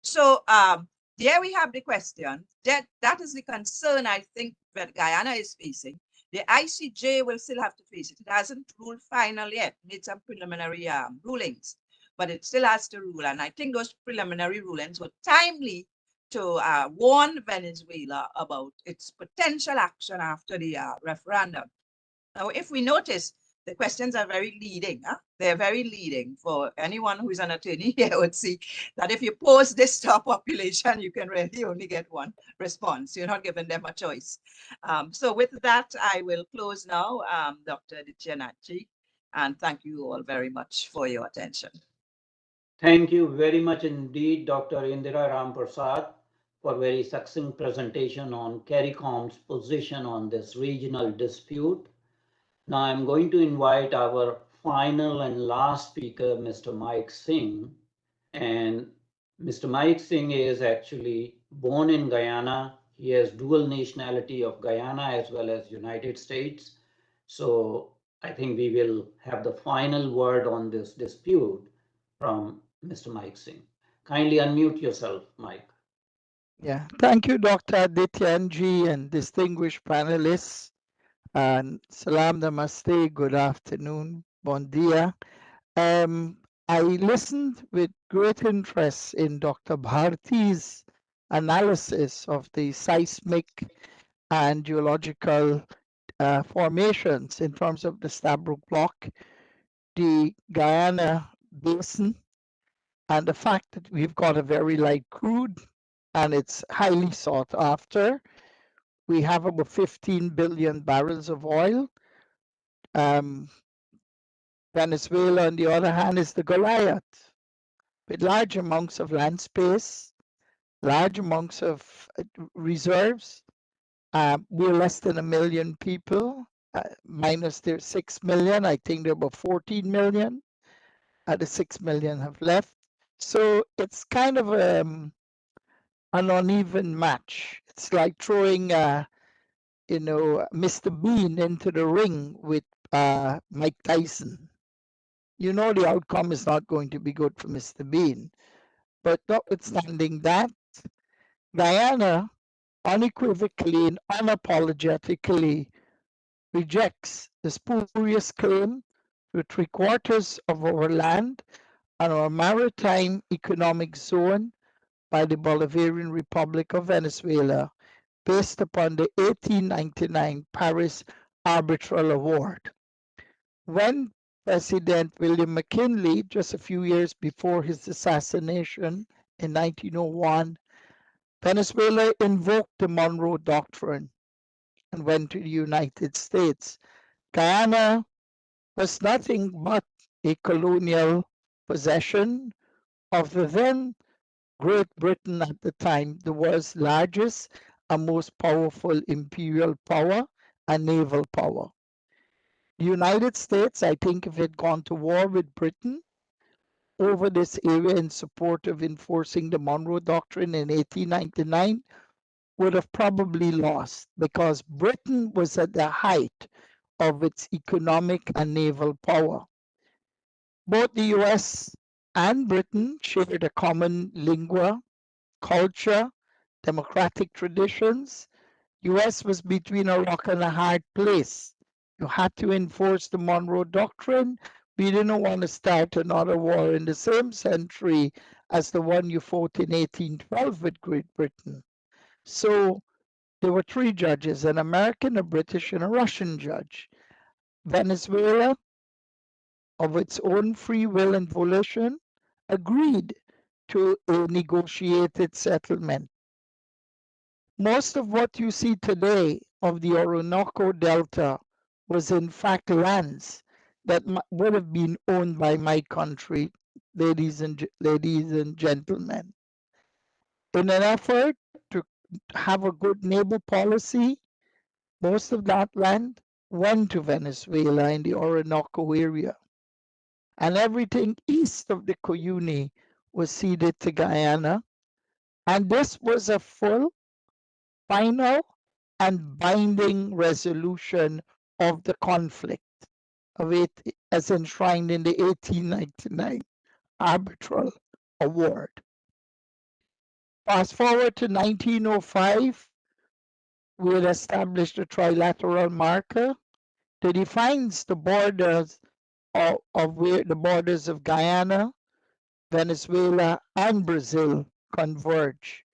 So there we have the question. That is the concern I think that Guyana is facing. The ICJ will still have to face it. It hasn't ruled final yet, made some preliminary rulings, but it still has to rule. And I think those preliminary rulings were timely to warn Venezuela about its potential action after the referendum. Now, if we notice, the questions are very leading. They're very leading. For anyone who is an attorney here would see that if you pose this to a population, you can really only get one response. You're not giving them a choice. So with that, I will close now, Dr. Deokinath, and thank you all very much for your attention. Thank you very much indeed, Dr. Indira Rampersad, for very succinct presentation on CARICOM's position on this regional dispute. Now I'm going to invite our final and last speaker, Mr. Mike Singh. And Mr. Mike Singh is actually born in Guyana. He has dual nationality of Guyana as well as United States. So I think we will have the final word on this dispute from Mr. Mike Singh. Kindly unmute yourself, Mike. Yeah, thank you, Dr. Deokinath and distinguished panelists. And salam namaste, good afternoon, bon dia. I listened with great interest in Dr. Bharati's analysis of the seismic and geological formations in terms of the Stabroek Block, the Guyana Basin, and the fact that we've got a very light crude and it's highly sought after. We have about 15 billion barrels of oil. Venezuela, on the other hand, is the Goliath, with large amounts of land space, large amounts of reserves. We're less than 1 million people, minus their 6 million. I think they're about 14 million. The 6 million have left. So it's kind of an uneven match. It's like throwing Mr. Bean into the ring with Mike Tyson. The outcome is not going to be good for Mr. Bean. But notwithstanding that, Guyana unequivocally and unapologetically rejects the spurious claim to 3/4 of our land and our maritime economic zone by the Bolivarian Republic of Venezuela based upon the 1899 Paris Arbitral Award. When President William McKinley, just a few years before his assassination in 1901, Venezuela invoked the Monroe Doctrine and went to the United States. Guyana was nothing but a colonial possession of the then Great Britain at the time, the world's largest and most powerful imperial power and naval power. The United States, I think, if it had gone to war with Britain over this area in support of enforcing the Monroe Doctrine in 1899, would have probably lost because Britain was at the height of its economic and naval power. Both the US and Britain shared a common lingua, culture, democratic traditions. US was between a rock and a hard place. You had to enforce the Monroe Doctrine. We didn't want to start another war in the same century as the one you fought in 1812 with Great Britain. So there were three judges, an American, a British, and a Russian judge. Venezuela, of its own free will and volition, agreed to a negotiated settlement. Most of what you see today of the Orinoco Delta was in fact lands that would have been owned by my country, ladies and gentlemen. In an effort to have a good neighbor policy, most of that land went to Venezuela in the Orinoco area. And everything east of the Cuyuni was ceded to Guyana. And this was a full, final, and binding resolution of the conflict of it as enshrined in the 1899 Arbitral Award. Fast forward to 1905, we had established a trilateral marker that defines the borders of where the borders of Guyana, Venezuela, and Brazil converge.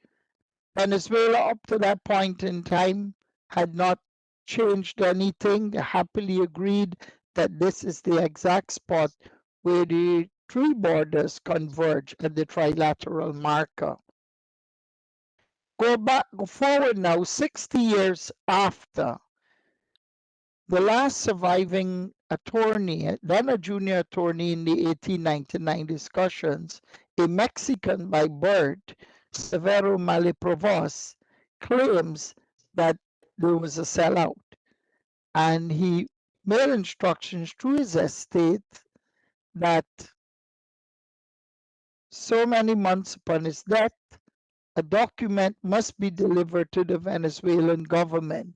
Venezuela, up to that point in time, had not changed anything. They happily agreed that this is the exact spot where the three borders converge at the trilateral marker. Go forward now, 60 years after. The last surviving attorney, then a junior attorney in the 1899 discussions, a Mexican by birth, Severo Maliprovos, claims that there was a sellout. And he made instructions through his estate that so many months upon his death, a document must be delivered to the Venezuelan government.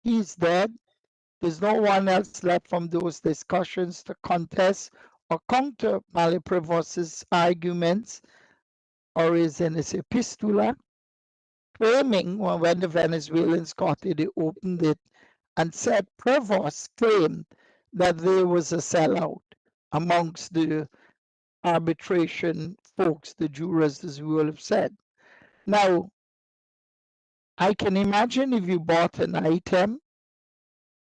He's dead. There's no one else left from those discussions to contest or counter Maliprovos's arguments or his in his epistula, claiming when the Venezuelans got it, they opened it and said Prevost claimed that there was a sellout amongst the arbitration folks, the jurors, as we will have said. Now, I can imagine if you bought an item,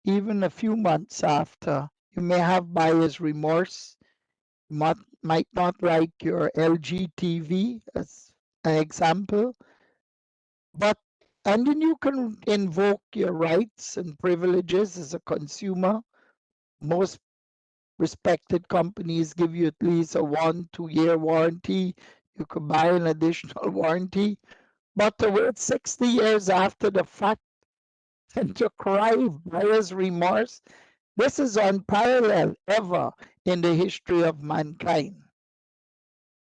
even a few months after, you may have buyer's remorse. You might not like your LG TV as an example, and then you can invoke your rights and privileges as a consumer. Most respected companies give you at least a 1-2 year warranty. You could buy an additional warranty, but to wait 60 years after the fact and to cry buyer's remorse, this is unparalleled ever in the history of mankind.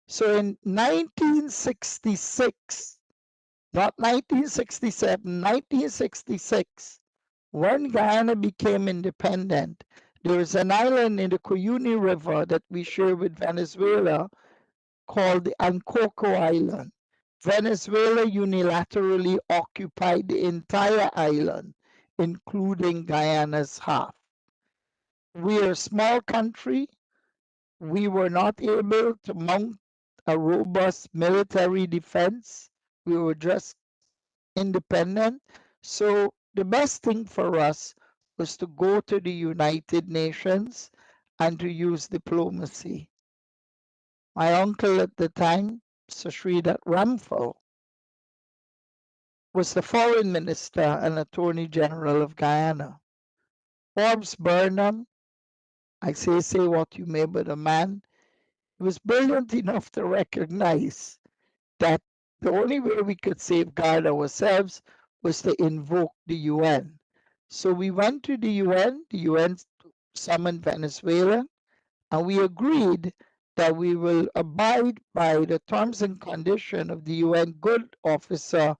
So in 1966, not 1967, 1966, when Guyana became independent. There is an island in the Cuyuni River that we share with Venezuela called the Ancoco Island. Venezuela unilaterally occupied the entire island, including Guyana's half. We are a small country. We were not able to mount a robust military defense. We were just independent. So the best thing for us was to go to the United Nations and to use diplomacy. My uncle at the time, Sir Sridhar Ramphal, was the foreign minister and attorney general of Guyana. Forbes Burnham, I say what you may, but a man, he was brilliant enough to recognize that the only way we could safeguard ourselves was to invoke the UN. So we went to the UN summoned Venezuela, and we agreed that we will abide by the terms and conditions of the UN Good Officer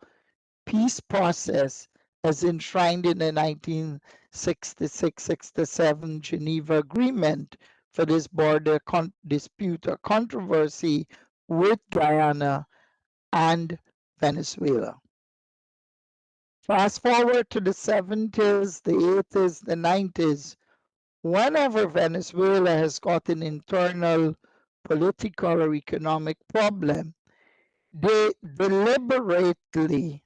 peace process as enshrined in the 1966-67 Geneva Agreement for this border dispute or controversy with Guyana and Venezuela. Fast forward to the 70s, the 80s, the 90s, whenever Venezuela has got an internal political or economic problem, they deliberately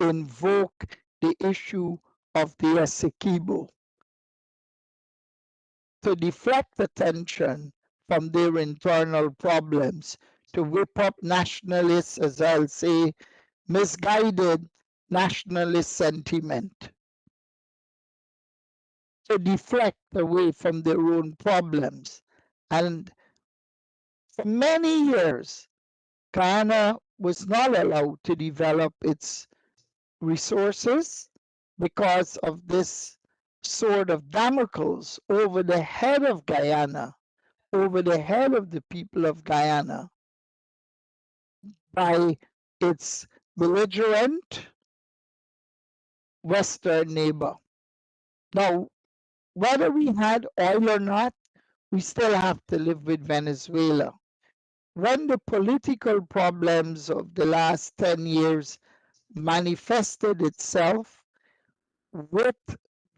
invoke the issue of the Essequibo to deflect attention from their internal problems, to whip up nationalists, as I'll say, misguided nationalist sentiment, to deflect away from their own problems. And for many years, Guyana was not allowed to develop its resources because of this sword of Damocles over the head of Guyana, over the head of the people of Guyana, by its belligerent Western neighbor. Now, whether we had oil or not, we still have to live with Venezuela. When the political problems of the last 10 years manifested itself with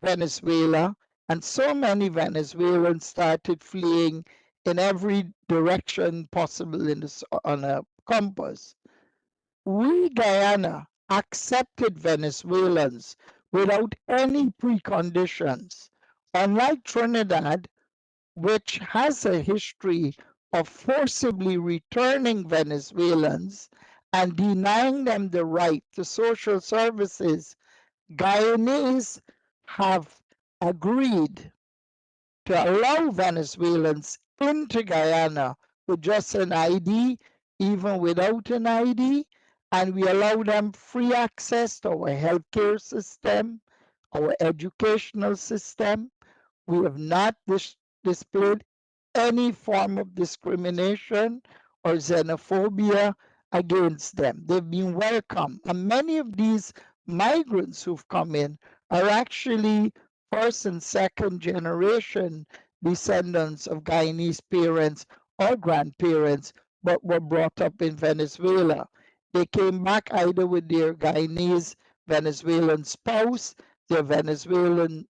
Venezuela, and so many Venezuelans started fleeing in every direction possible on a compass, we, Guyana, accepted Venezuelans without any preconditions. Unlike Trinidad, which has a history of forcibly returning Venezuelans and denying them the right to social services, Guyanese have agreed to allow Venezuelans into Guyana with just an ID, even without an ID, and we allow them free access to our healthcare system, our educational system. We have not displayed any form of discrimination or xenophobia against them. They've been welcome. And many of these migrants who've come in are actually first and second generation descendants of Guyanese parents or grandparents, but were brought up in Venezuela. They came back either with their Guyanese Venezuelan spouse, their Venezuelan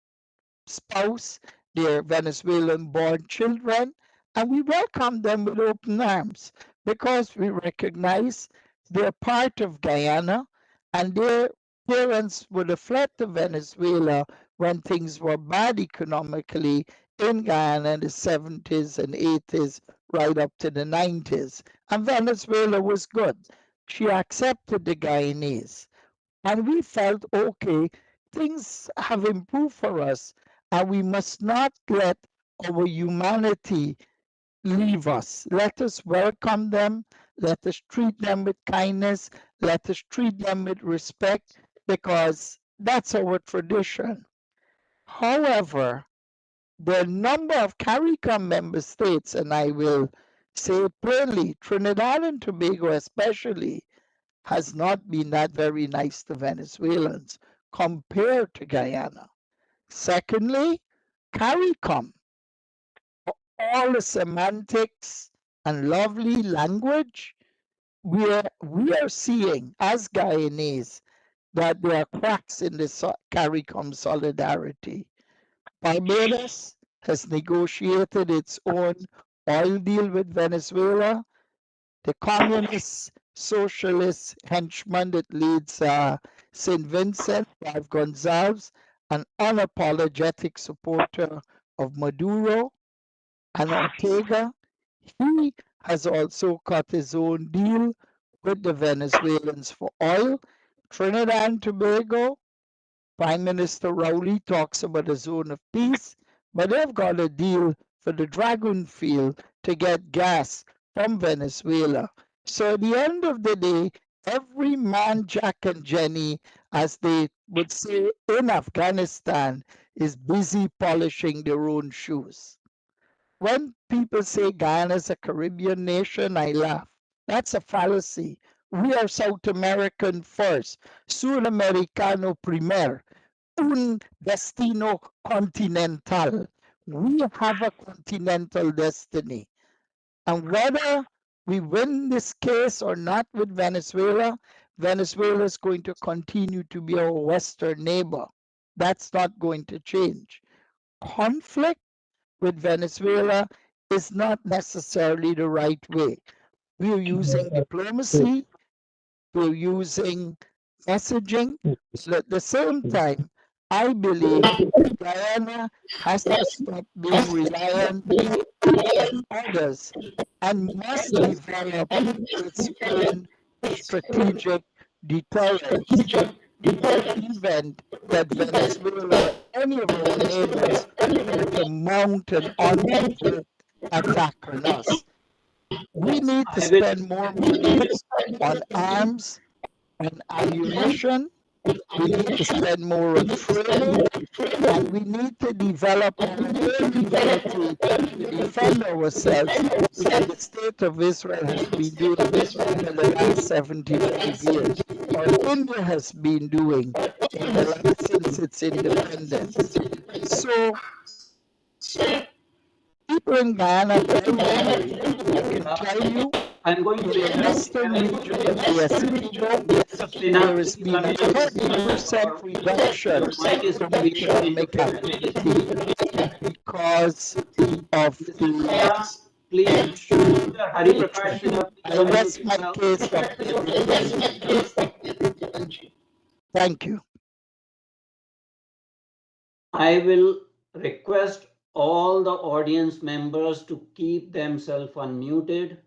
spouse, their Venezuelan born children, and we welcome them with open arms because we recognize they're part of Guyana and their parents would have fled to Venezuela when things were bad economically in Guyana in the 70s and 80s, right up to the 90s. And Venezuela was good. She accepted the Guyanese. And we felt, okay, things have improved for us, and we must not let our humanity leave us. Let us welcome them. Let us treat them with kindness. Let us treat them with respect, because that's our tradition. However, the number of CARICOM member states, and I will say plainly, Trinidad and Tobago especially has not been that very nice to Venezuelans compared to Guyana. Secondly, CARICOM, all the semantics and lovely language, we are seeing as Guyanese that there are cracks in the CARICOM solidarity. Barbados has negotiated its own oil deal with Venezuela. The communist socialist henchman that leads St. Vincent, Ralph Gonzalez, an unapologetic supporter of Maduro and Ortega, he has also cut his own deal with the Venezuelans for oil. Trinidad and Tobago, Prime Minister Rowley talks about a zone of peace, but they've got a deal for the Dragon field to get gas from Venezuela. So at the end of the day, every man, Jack, and Jenny, as they would say in Afghanistan, is busy polishing their own shoes. When people say Guyana is a Caribbean nation, I laugh. That's a fallacy. We are South American first, Sudamericano primer, un destino continental. We have a continental destiny. And whether we win this case or not with Venezuela, Venezuela is going to continue to be our Western neighbor. That's not going to change. Conflict with Venezuela is not necessarily the right way. We are using diplomacy, we're using messaging, but at the same time, I believe Guyana has to stop being reliant on others and must develop its own strategic deterrence in the event that Venezuela or any of our neighbors were to mount an unprovoked attack on us. We need to I will, spend more money on arms and ammunition. We need to spend more on training, and we need to develop our own ability to defend ourselves, which the state of Israel has been doing for the last 75 years, or India has been doing since its independence. So people in Guyana are very angry. I can tell you, I'm going in to the request western region of the Essequibo, Mr. Sinha, there has please been a unmute yourself. 30% reduction Your mic is from being economic activity because of Mr. the Sinha, please, Mr. Hari Prakash Sinha, please I unmute rest my yourself. case, Dr. Dityanji. Thank you. I will request all the audience members to keep themselves unmuted,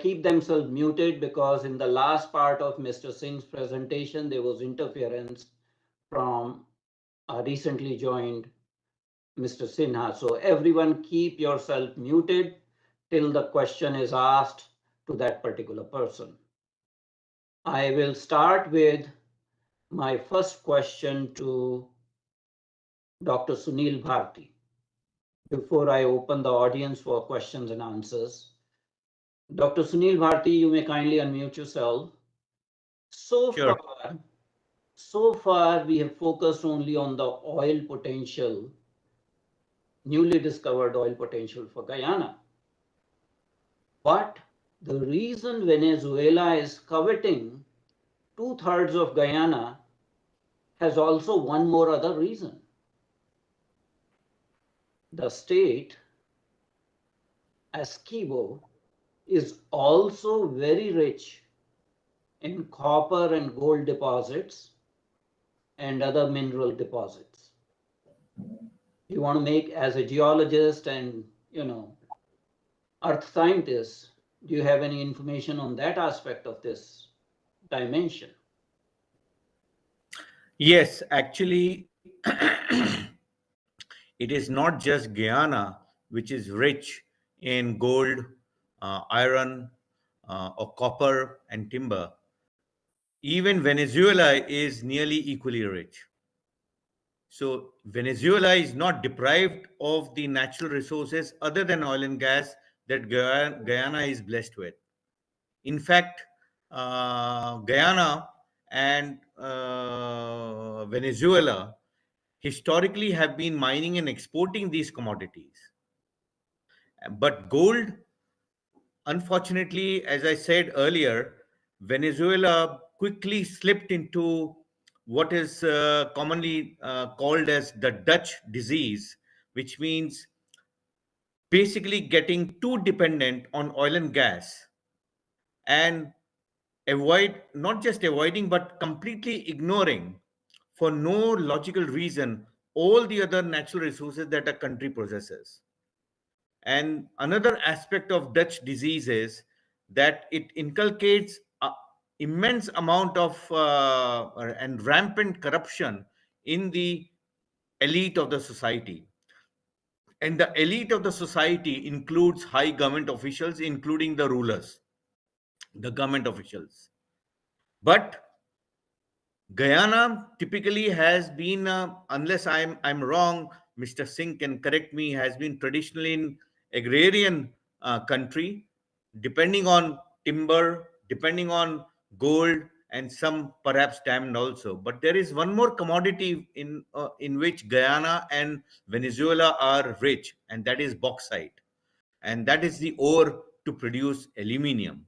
keep themselves muted, because in the last part of Mr. Singh's presentation, there was interference from a recently joined Mr. Sinha. So everyone keep yourself muted till the question is asked to that particular person. I will start with my first question to Dr. Sunil Bharati. Before I open the audience for questions and answers, Dr. Sunil Bharati, you may kindly unmute yourself. Sure. So far, we have focused only on the oil potential, newly discovered oil potential for Guyana. But the reason Venezuela is coveting 2/3 of Guyana has also one more other reason. The state, Essequibo, is also very rich in copper and gold deposits and other mineral deposits. You want to make, as a geologist and earth scientist, do you have any information on that aspect of this dimension? Yes, actually, it is not just Guyana which is rich in gold, iron, or copper and timber. Even Venezuela is nearly equally rich. So Venezuela is not deprived of the natural resources other than oil and gas, that Guyana is blessed with. In fact, Guyana and Venezuela historically have been mining and exporting these commodities. But gold, unfortunately, as I said earlier, Venezuela quickly slipped into what is commonly called as the Dutch disease, which means basically getting too dependent on oil and gas and not just avoiding, but completely ignoring for no logical reason all the other natural resources that a country possesses. And another aspect of Dutch disease is that it inculcates a immense amount of and rampant corruption in the elite of the society. And the elite of the society includes high government officials, including the rulers, the government officials. But Guyana typically has been, unless I'm wrong, Mr. Singh can correct me, has been traditionally an agrarian country, depending on timber, depending on gold, and some perhaps diamond also. But there is one more commodity in which Guyana and Venezuela are rich, and that is bauxite, and that is the ore to produce aluminium.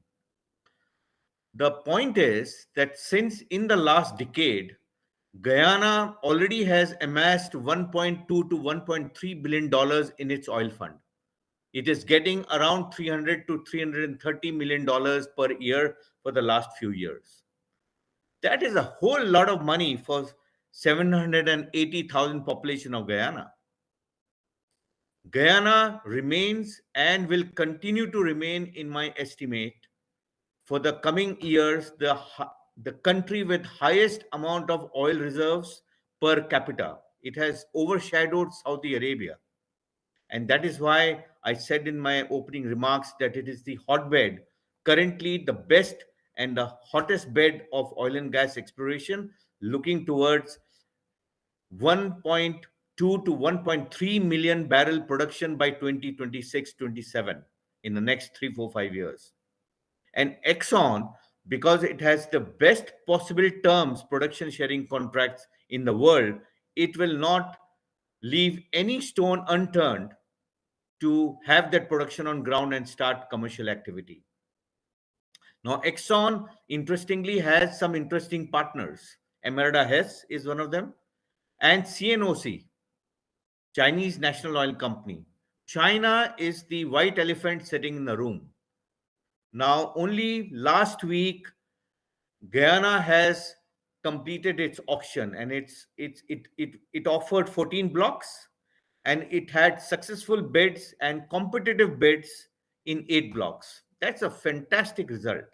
The point is that since in the last decade, Guyana already has amassed 1.2 to 1.3 billion dollars in its oil fund. It is getting around 300 to 330 million dollars per year for the last few years. That is a whole lot of money for 780,000 population of Guyana. Guyana remains and will continue to remain, in my estimate, for the coming years, the country with highest amount of oil reserves per capita. It has overshadowed Saudi Arabia. And that is why I said in my opening remarks that it is the hotbed, currently the best and the hottest bed of oil and gas exploration, looking towards 1.2 to 1.3 million barrel production by 2026-27 in the next 3, 4, 5 years. And Exxon, because it has the best possible terms production sharing contracts in the world, it will not leave any stone unturned to have that production on ground and start commercial activity. Now, Exxon, interestingly, has some interesting partners. Emerald Hess is one of them, and CNOC, Chinese National Oil Company. China is the white elephant sitting in the room. Now, only last week, Guyana has completed its auction, and it offered 14 blocks, and it had successful bids and competitive bids in 8 blocks. That's a fantastic result.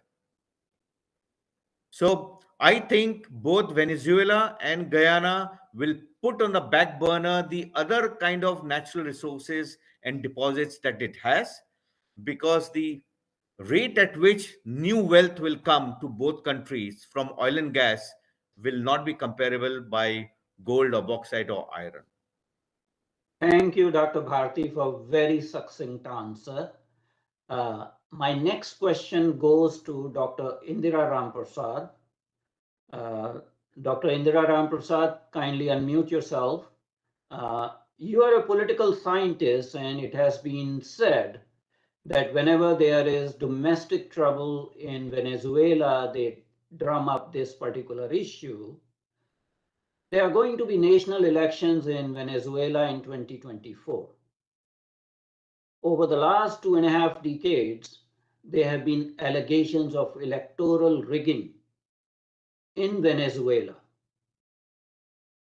So I think both Venezuela and Guyana will put on the back burner the other kind of natural resources and deposits that it has, because the rate at which new wealth will come to both countries from oil and gas will not be comparable by gold or bauxite or iron. Thank you, Dr. Bharati, for a very succinct answer. My next question goes to Dr. Indira Rampersad. Dr. Indira Rampersad, kindly unmute yourself. You are a political scientist, and it has been said that whenever there is domestic trouble in Venezuela, they drum up this particular issue. There are going to be national elections in Venezuela in 2024. Over the last 2.5 decades, there have been allegations of electoral rigging in Venezuela.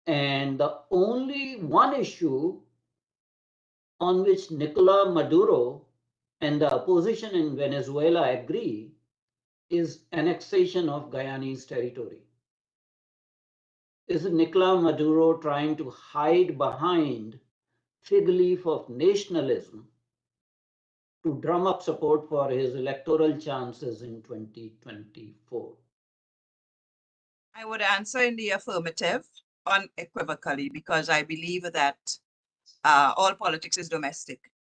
And the only one issue on which Nicolas Maduro and the opposition in Venezuela agree is annexation of Guyanese territory. Is Nicolas Maduro trying to hide behind fig leaf of nationalism to drum up support for his electoral chances in 2024? I would answer in the affirmative unequivocally, because I believe that all politics is domestic.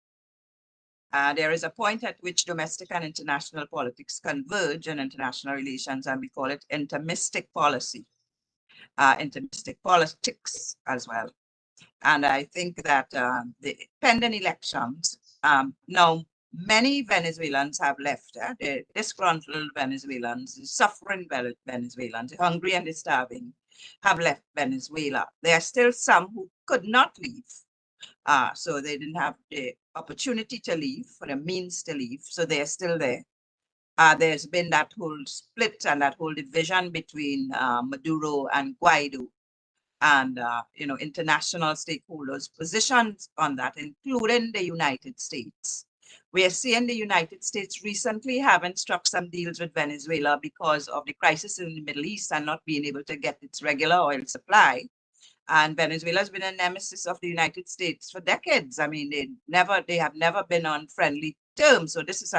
There is a point at which domestic and international politics converge in international relations, and we call it intermistic policy, intermistic politics as well. And I think that the pending elections, now many Venezuelans have left, the disgruntled Venezuelans, the suffering Venezuelans, the hungry and the starving have left Venezuela. There are still some who could not leave. So they didn't have the opportunity to leave, or the means to leave, so they're still there. There's been that whole split and that whole division between Maduro and Guaido, and international stakeholders' positions on that, including the United States. We are seeing the United States recently having struck some deals with Venezuela because of the crisis in the Middle East and not being able to get its regular oil supply. And Venezuela has been a nemesis of the United States for decades. I mean, they have never been on friendly terms. So this is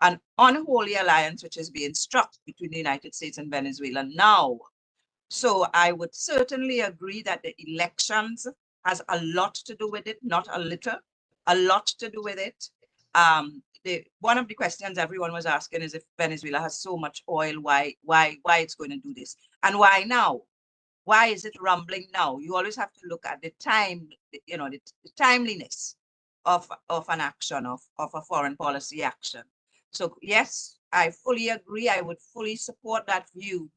an unholy alliance which is being struck between the United States and Venezuela now. So I would certainly agree that the elections has a lot to do with it, not a little, a lot to do with it. One of the questions everyone was asking is if Venezuela has so much oil, why it's going to do this, and why now? Why is it rumbling now? You always have to look at the time, the timeliness of an action, of a foreign policy action. So yes, I fully agree. I would fully support that view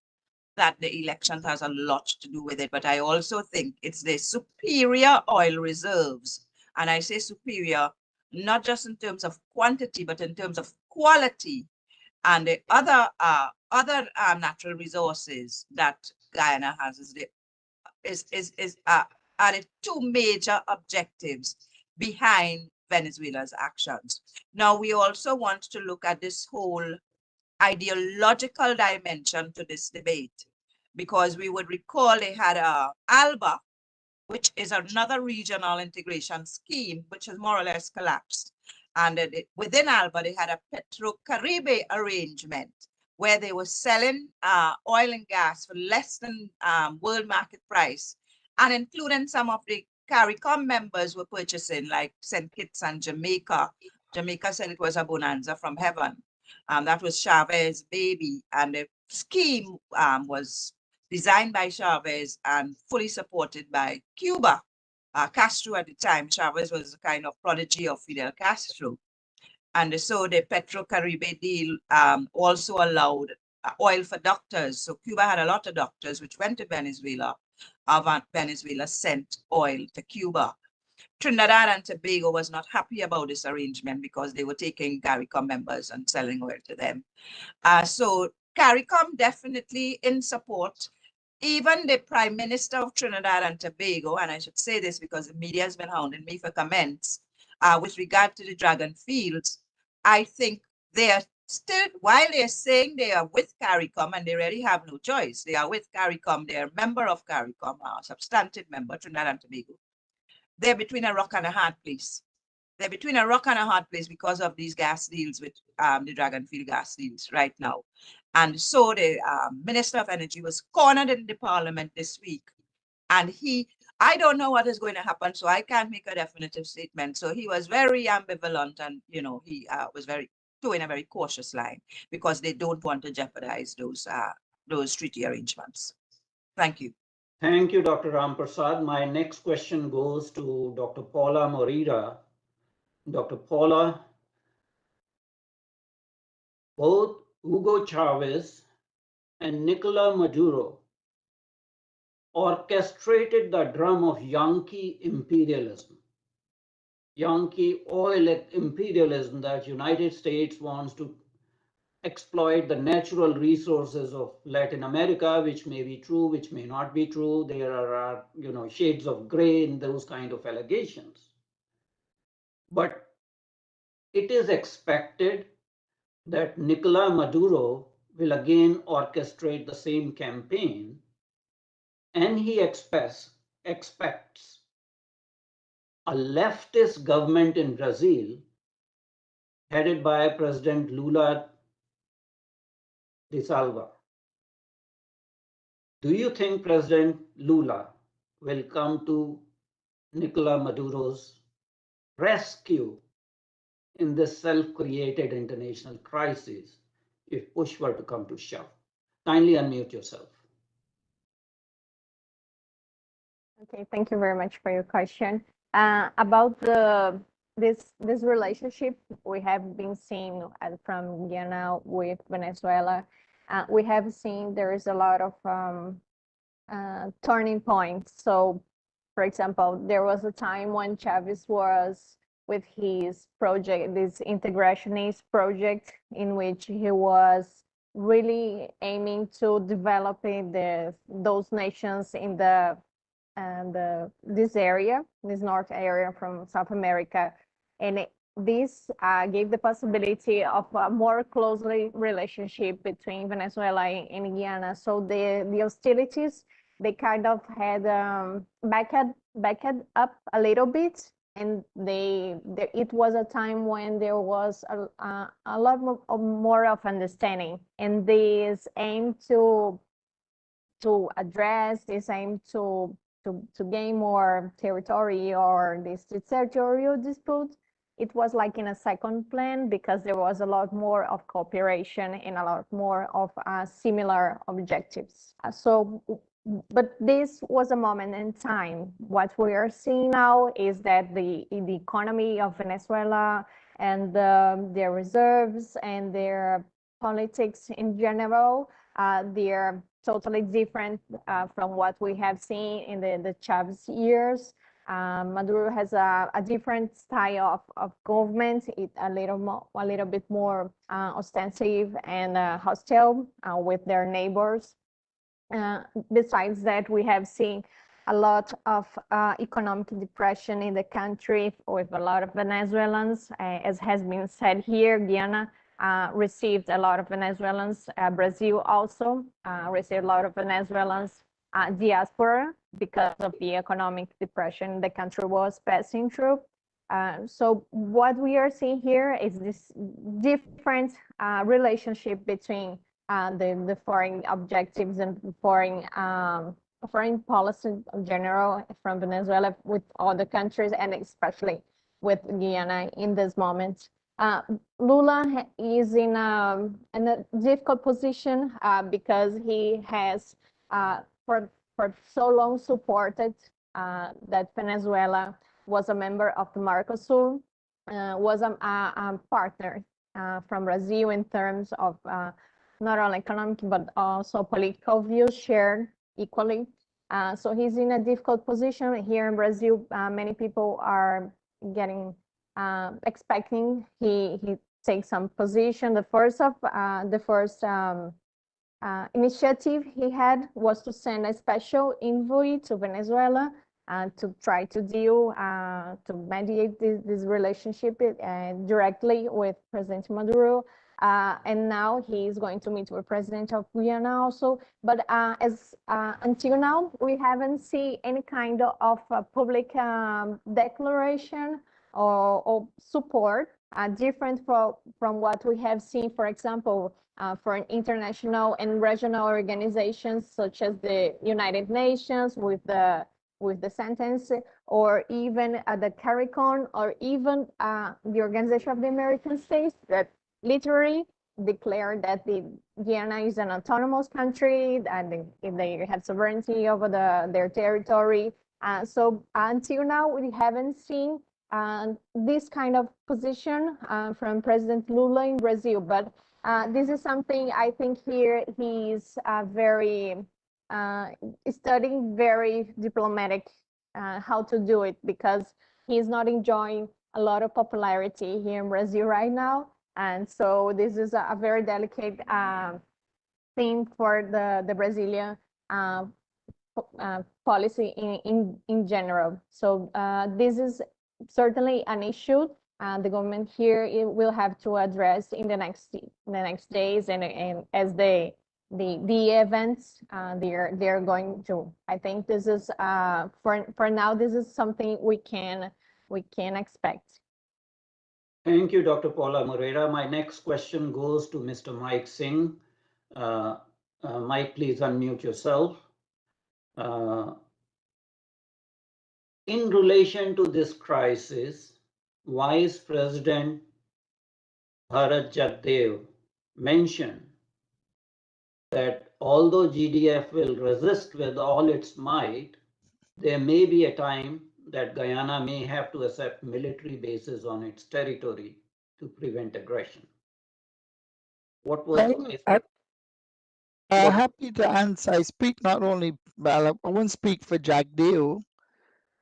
that the elections has a lot to do with it. But I also think it's the superior oil reserves. And I say superior, not just in terms of quantity, but in terms of quality and the other natural resources that Guyana has are the two major objectives behind Venezuela's actions. Now, we also want to look at this whole ideological dimension to this debate, because we would recall they had ALBA, which is another regional integration scheme, which has more or less collapsed. And within ALBA, they had a Petro-Caribe arrangement where they were selling oil and gas for less than world market price, and including some of the CARICOM members were purchasing, like St. Kitts and Jamaica. Jamaica said it was a bonanza from heaven. That was Chavez baby, and the scheme was designed by Chavez and fully supported by Cuba. Castro at the time, Chavez was a kind of prodigy of Fidel Castro. And so the Petro-Caribe deal also allowed oil for doctors. So Cuba had a lot of doctors which went to Venezuela. Venezuela sent oil to Cuba. Trinidad and Tobago was not happy about this arrangement because they were taking CARICOM members and selling oil to them. So CARICOM definitely in support. Even the Prime Minister of Trinidad and Tobago, and I should say this because the media has been hounding me for comments, with regard to the Dragon Fields, I think they are still, while they're saying they are with CARICOM and they really have no choice, they are with CARICOM, they're a member of CARICOM, a substantive member, Trinidad and Tobago. They're between a rock and a hard place. They're between a rock and a hard place because of these gas deals with the Dragonfield gas deals right now. And so the Minister of Energy was cornered in the Parliament this week. And I don't know what is going to happen, so I can't make a definitive statement. So he was very ambivalent, and he was doing a very cautious line because they don't want to jeopardize those treaty arrangements. Thank you. Thank you, Dr. Rampersad. My next question goes to Dr. Paula Moreira. Dr. Paula, both Hugo Chavez and Nicolas Maduro orchestrated the drum of Yankee imperialism, Yankee oil imperialism, that United States wants to exploit the natural resources of Latin America, which may be true, which may not be true. There are, shades of gray in those kind of allegations. But it is expected that Nicolas Maduro will again orchestrate the same campaign, and he expects a leftist government in Brazil headed by President Lula da Silva. Do you think President Lula will come to Nicolas Maduro's rescue in this self-created international crisis if push were to come to shove? Kindly unmute yourself. Okay, thank you very much for your question. About this relationship we have been seeing from Guyana with Venezuela, we have seen there is a lot of turning points. So, for example, there was a time when Chavez was with his project, this integrationist project, in which he was really aiming to develop those nations in this area, this north area from South America, and this gave the possibility of a more closely relationship between Venezuela and Guyana. So the hostilities, they kind of had backed up a little bit, and it was a time when there was a lot more of understanding, and this aim to address, this aim to gain more territory or this territorial dispute, it was like in a second plan because there was a lot more of cooperation and a lot more of similar objectives. But this was a moment in time. What we are seeing now is that the economy of Venezuela and their reserves and their politics in general, they're totally different from what we have seen in the Chavez years. Maduro has a different style of government, a little bit more ostensive and hostile with their neighbors. Besides that, we have seen a lot of economic depression in the country with a lot of Venezuelans. As has been said here, Guyana received a lot of Venezuelans. Brazil also received a lot of Venezuelans diaspora because of the economic depression the country was passing through. So what we are seeing here is this different relationship between the foreign objectives and foreign policy in general from Venezuela with other countries, and especially with Guyana in this moment. Lula is in a difficult position because he has for so long supported that Venezuela was a member of the Mercosur, was a partner from Brazil in terms of not only economic but also political views shared equally. So he's in a difficult position here in Brazil. Many people are expecting he takes some position. The first initiative he had was to send a special envoy to Venezuela to try to deal, to mediate this relationship directly with President Maduro. And now he is going to meet with President of Guyana also. But until now, we haven't seen any kind of public declaration or support different from what we have seen, for example, for international and regional organizations such as the United Nations with the sentence, or even the CARICOM, or even the Organization of the American States that literally declared that the Guyana is an autonomous country and they have sovereignty over their territory. So until now, we haven't seen this kind of position from President Lula in Brazil. But this is something I think here he's very studying very diplomatic how to do it, because he's not enjoying a lot of popularity here in Brazil right now. And so this is a very delicate thing for the Brazilian policy in general. So this is certainly an issue the government here will have to address in the next days, and as the events they're going to. I think this is for now, this is something we can expect. Thank you, Dr. Paula Moreira. My next question goes to Mr. Mike Singh. Mike, please unmute yourself. In relation to this crisis, Vice President Bharat Jagdev mentioned that although GDF will resist with all its might, there may be a time that Guyana may have to accept military bases on its territory to prevent aggression. What was what, happy to answer. I speak not only, well, I won't speak for Jagdeo.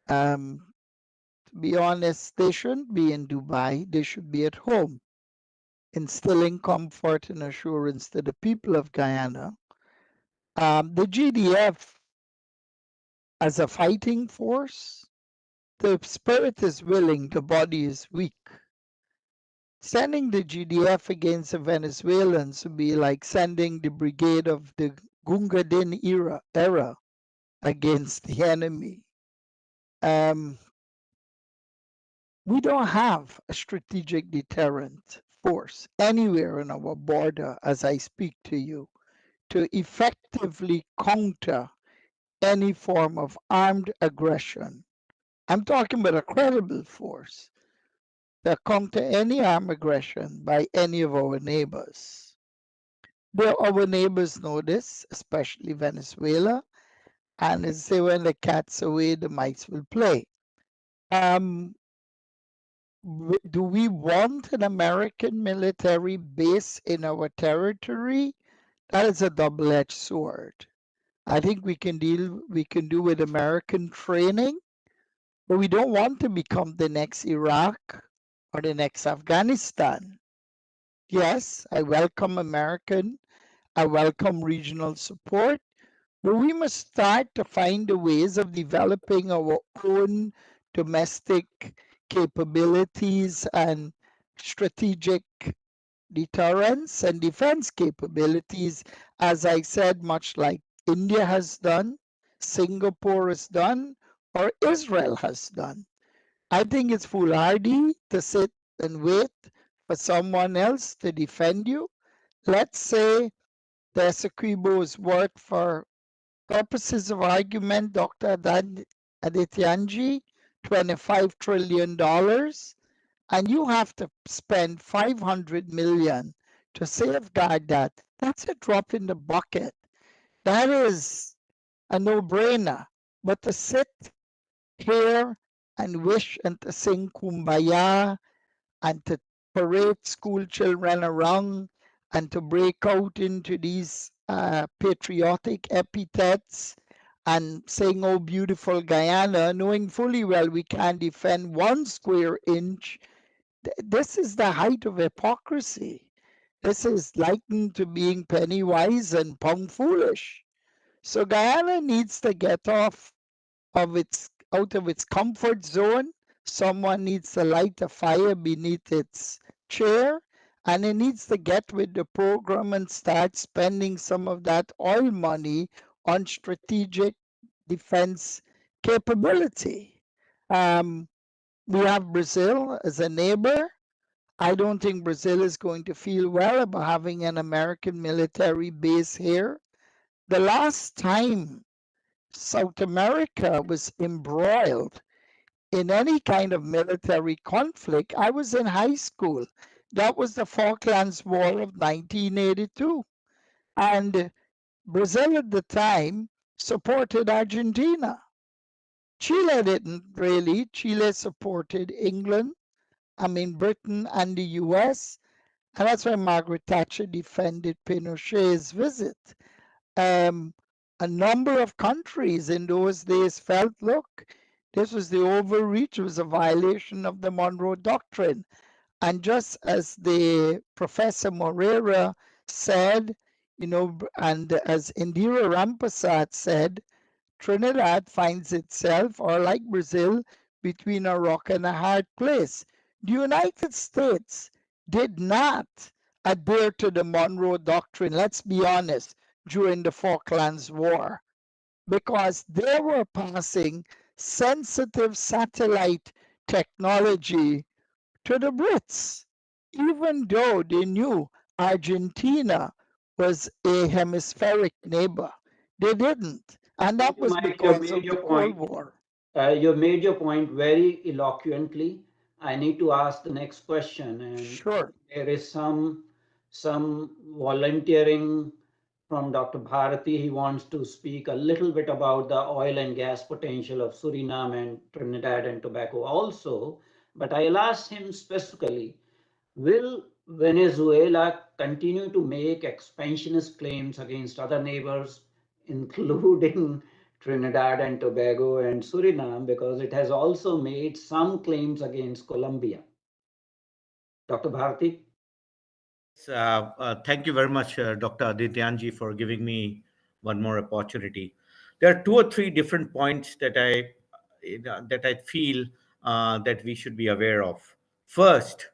To be honest, they shouldn't be in Dubai. They should be at home, instilling comfort and assurance to the people of Guyana. The GDF as a fighting force, the spirit is willing, the body is weak. Sending the GDF against the Venezuelans would be like sending the brigade of the Gungadin era against the enemy. We don't have a strategic deterrent force anywhere on our border as I speak to you to effectively counter any form of armed aggression. I'm talking about a credible force to counter any armed aggression by any of our neighbors. Our neighbors know this, especially Venezuela, and they say when the cat's away, the mice will play. Do we want an American military base in our territory? That is a double-edged sword. I think we can do with American training, but we don't want to become the next Iraq or the next Afghanistan. Yes, I welcome I welcome regional support, but we must start to find the ways of developing our own domestic capabilities and strategic deterrence and defense capabilities, as I said, much like India has done, Singapore has done, or Israel has done. I think it's foolhardy to sit and wait for someone else to defend you. Let's say the Essequibo's work for purposes of argument, Dr. Adityanji, $25 trillion, and you have to spend 500 million to safeguard that. That's a drop in the bucket. That is a no-brainer. But to sit here and wish and to sing Kumbaya and to parade school children around and to break out into these patriotic epithets and saying, oh, beautiful Guyana, knowing fully well we can't defend 1 square inch. This is the height of hypocrisy. This is likened to being penny wise and pound foolish. So Guyana needs to get out of its comfort zone. Someone needs to light a fire beneath its chair, and it needs to get with the program and start spending some of that oil money on strategic defense capability. We have Brazil as a neighbor. I don't think Brazil is going to feel well about having an American military base here. The last time South America was embroiled in any kind of military conflict, I was in high school. That was the Falklands War of 1982. And Brazil at the time supported Argentina. Chile didn't really. Chile supported Britain and the US. And that's why Margaret Thatcher defended Pinochet's visit. A number of countries in those days felt, look, this was the overreach, it was a violation of the Monroe Doctrine. And just as the Professor Moreira said, and as Indira Rampersad said, Trinidad finds itself, or like Brazil, between a rock and a hard place. The United States did not adhere to the Monroe Doctrine, let's be honest, during the Falklands War, because they were passing sensitive satellite technology to the Brits, even though they knew Argentina was a hemispheric neighbor. They didn't. And that was Mike, you because made of the your Cold point. War. You made your point very eloquently, I need to ask the next question, and Sure. there is some volunteering from Dr. Bharati. He wants to speak a little bit about the oil and gas potential of Suriname and Trinidad and Tobago also, but I'll ask him specifically, will Venezuela continue to make expansionist claims against other neighbors, including Trinidad and Tobago and Suriname, because it has also made some claims against Colombia? Dr. Bharati? Thank you very much, Dr. Adityanji, for giving me one more opportunity. There are two or three different points that I feel that we should be aware of. First,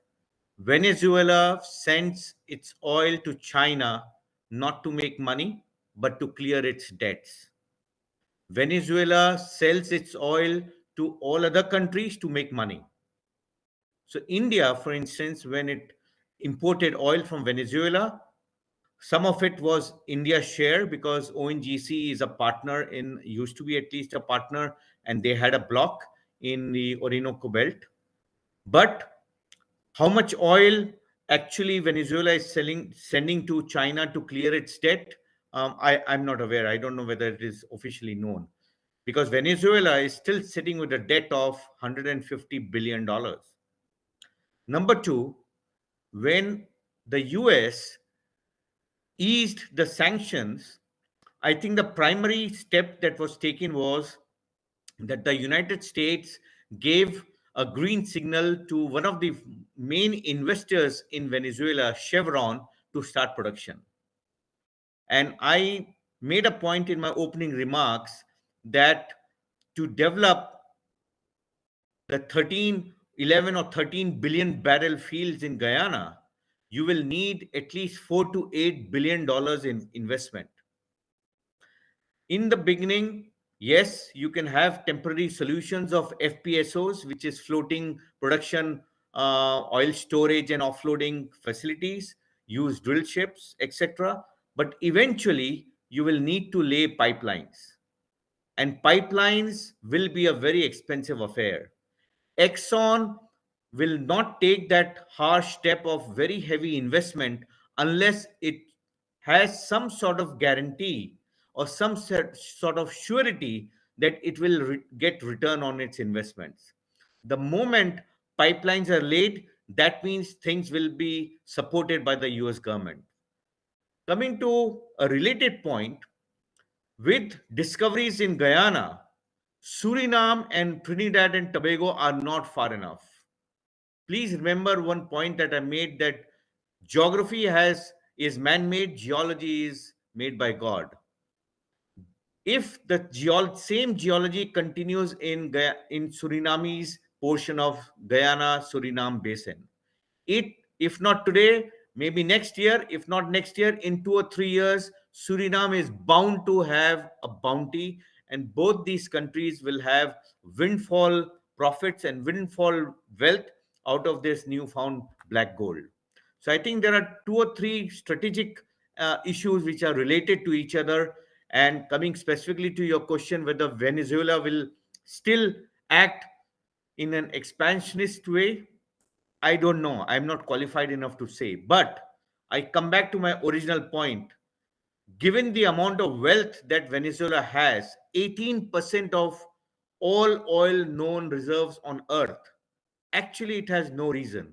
Venezuela sends its oil to China not to make money, but to clear its debts. Venezuela sells its oil to all other countries to make money. So, India, for instance, when it imported oil from Venezuela, some of it was India's share because ONGC is a partner used to be at least a partner, and they had a block in the Orinoco Belt. But how much oil actually Venezuela is sending to China to clear its debt? I'm not aware. I don't know whether it is officially known because Venezuela is still sitting with a debt of $150 billion. Number two, when the US eased the sanctions, I think the primary step that was taken was that the United States gave a green signal to one of the main investors in Venezuela, Chevron, to start production. And I made a point in my opening remarks that to develop the 11 or 13 billion barrel fields in Guyana, you will need at least $4 to $8 billion in investment. In the beginning, yes, you can have temporary solutions of FPSOs, which is floating production, oil storage and offloading facilities, use drill ships, etc. But eventually, you will need to lay pipelines. And pipelines will be a very expensive affair. Exxon will not take that harsh step of very heavy investment unless it has some sort of guarantee or some sort of surety that it will get return on its investments. The moment pipelines are laid, that means things will be supported by the US government. Coming to a related point, with discoveries in Guyana, Suriname and Trinidad and Tobago are not far enough. Please remember one point that I made, that geography is man-made, geology is made by God. If the same geology continues in Suriname's portion of Guyana Suriname basin, if not today, maybe next year, if not next year, in 2 or 3 years, Suriname is bound to have a bounty, and both these countries will have windfall profits and windfall wealth out of this newfound black gold. So I think there are 2 or 3 strategic issues which are related to each other. And coming specifically to your question, whether Venezuela will still act in an expansionist way, I don't know. I'm not qualified enough to say. But I come back to my original point. Given the amount of wealth that Venezuela has, 18% of all oil known reserves on earth, actually it has no reason.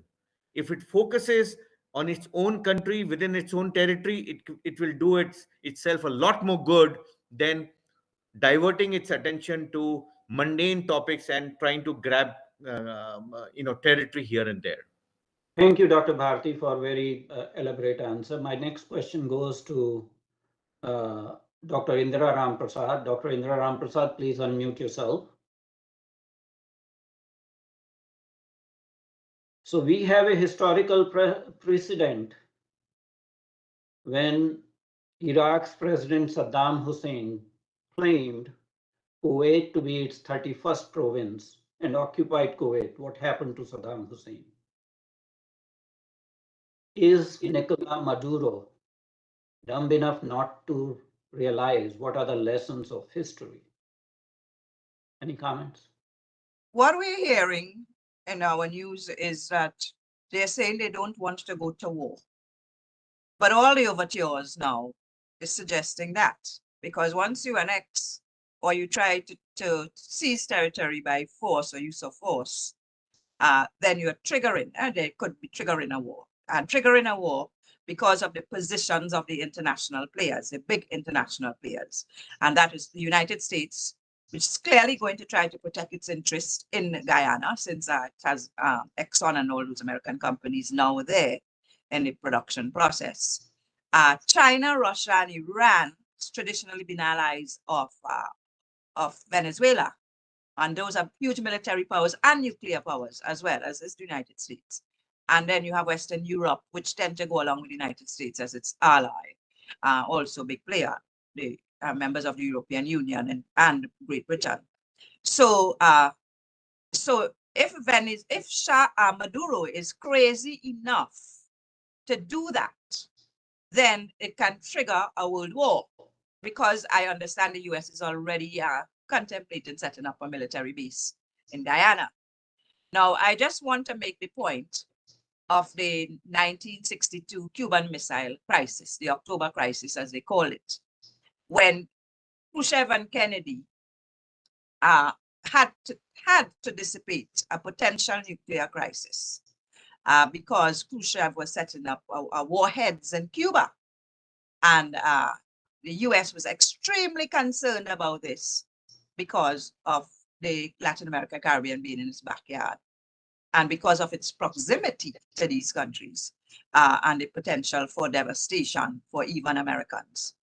If it focuses on its own country, within its own territory, it will do itself a lot more good than diverting its attention to mundane topics and trying to grab territory here and there. Thank you, Dr. Bharti, for a very elaborate answer. My next question goes to Dr. Indira Rampersad. Dr. Indira Rampersad, please unmute yourself. So we have a historical precedent when Iraq's President Saddam Hussein claimed Kuwait to be its 31st province and occupied Kuwait. What happened to Saddam Hussein? Is Nicolas Maduro dumb enough not to realize what are the lessons of history? Any comments? What we're hearing in our news is that they're saying they don't want to go to war. But all the overtures now is suggesting that, because once you annex or you try to seize territory by force or use of force, then you're triggering, and they could be triggering a war. And triggering a war because of the positions of the international players, the big international players. And that is the United States, which is clearly going to try to protect its interest in Guyana, since it has Exxon and all those American companies now there in the production process. China, Russia, and Iran has traditionally been allies of Venezuela. And those are huge military powers and nuclear powers, as well as the United States. And then you have Western Europe, which tend to go along with the United States as its ally, also big player, the members of the European Union and Great Britain. So, if Maduro is crazy enough to do that, then it can trigger a world war, because I understand the US is already contemplating setting up a military base in Guyana. Now, I just want to make the point of the 1962 Cuban Missile Crisis, the October Crisis, as they call it, when Khrushchev and Kennedy had to dissipate a potential nuclear crisis because Khrushchev was setting up warheads in Cuba. And the US was extremely concerned about this because of the Latin America, Caribbean being in its backyard, and because of its proximity to these countries and the potential for devastation for even Americans.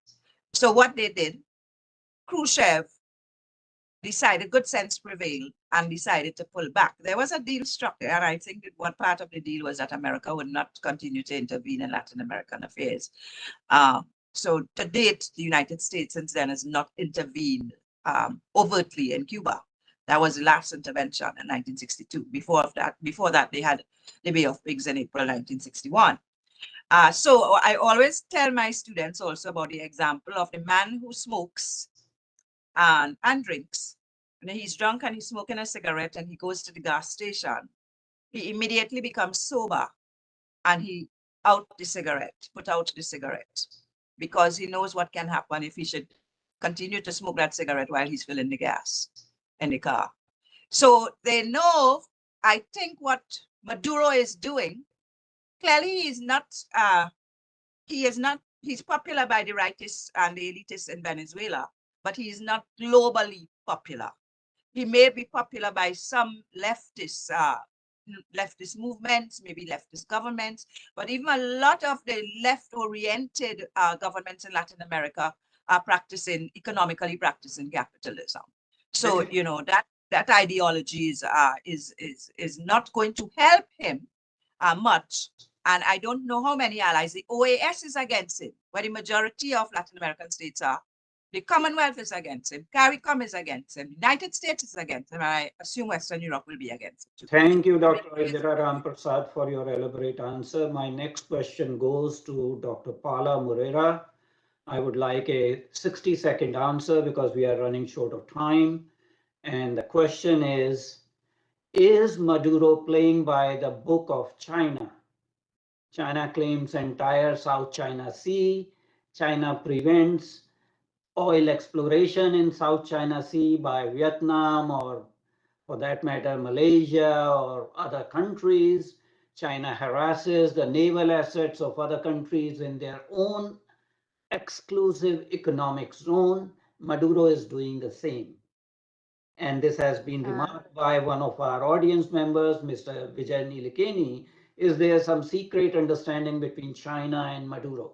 So what they did, Khrushchev decided, good sense prevailed, and decided to pull back. There was a deal struck there, and I think that one part of the deal was that America would not continue to intervene in Latin American affairs. So to date, the United States since then has not intervened overtly in Cuba. That was the last intervention in 1962. Before that, they had the Bay of Pigs in April 1961. So I always tell my students also about the example of the man who smokes and drinks. And he's drunk and he's smoking a cigarette and he goes to the gas station. He immediately becomes sober and he put out the cigarette, because he knows what can happen if he should continue to smoke that cigarette while he's filling the gas in the car. So they know, I think, what Maduro is doing. Clearly, he's popular by the rightists and the elitists in Venezuela, but he is not globally popular. He may be popular by some leftist movements, maybe leftist governments, but even a lot of the left-oriented governments in Latin America are economically practicing capitalism. So, you know, that ideology is not going to help him much. And I don't know how many allies. The OAS is against him, where the majority of Latin American states are. The Commonwealth is against him. CARICOM is against him. The United States is against him. And I assume Western Europe will be against him too. Thank you, Dr. Indira Rampersad, for your elaborate answer. My next question goes to Dr. Paula Moreira. I would like a 60-second answer because we are running short of time. And the question is Maduro playing by the book of China? China claims entire South China Sea. China prevents oil exploration in South China Sea by Vietnam, or for that matter, Malaysia or other countries. China harasses the naval assets of other countries in their own exclusive economic zone. Maduro is doing the same. And this has been remarked by one of our audience members, Mr. Vijay Nilikeni. Is there some secret understanding between China and Maduro?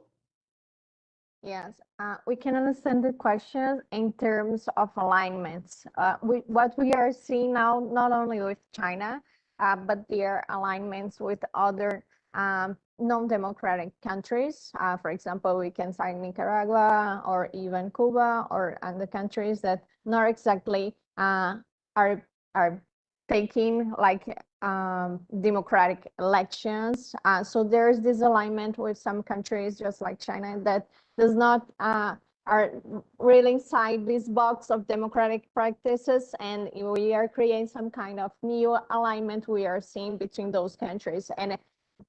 Yes, we can understand the question in terms of alignments. What we are seeing now, not only with China, but their alignments with other non-democratic countries. For example, we can cite Nicaragua or even Cuba, or the countries that not exactly are taking like democratic elections. So there's this alignment with some countries, just like China, that does not are really inside this box of democratic practices, and we are creating some kind of new alignment we are seeing between those countries. And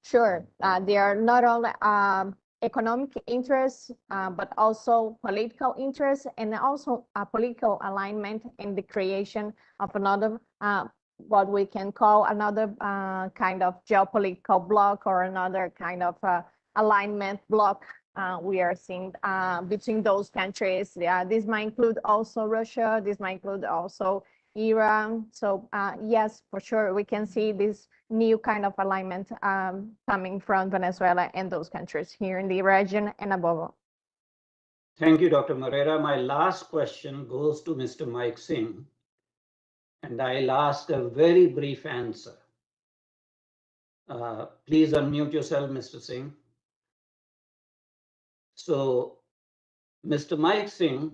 sure, there are not only economic interests, but also political interests, and also a political alignment in the creation of another, what we can call another kind of geopolitical bloc, or another kind of alignment bloc we are seeing between those countries. This might include also Russia, this might include also Iran. So yes, for sure, we can see this new kind of alignment coming from Venezuela and those countries here in the region and above all. Thank you, Dr. Moreira. My last question goes to Mr. Mike Singh, and I'll ask a very brief answer. Please unmute yourself, Mr. Singh. So, Mr. Mike Singh,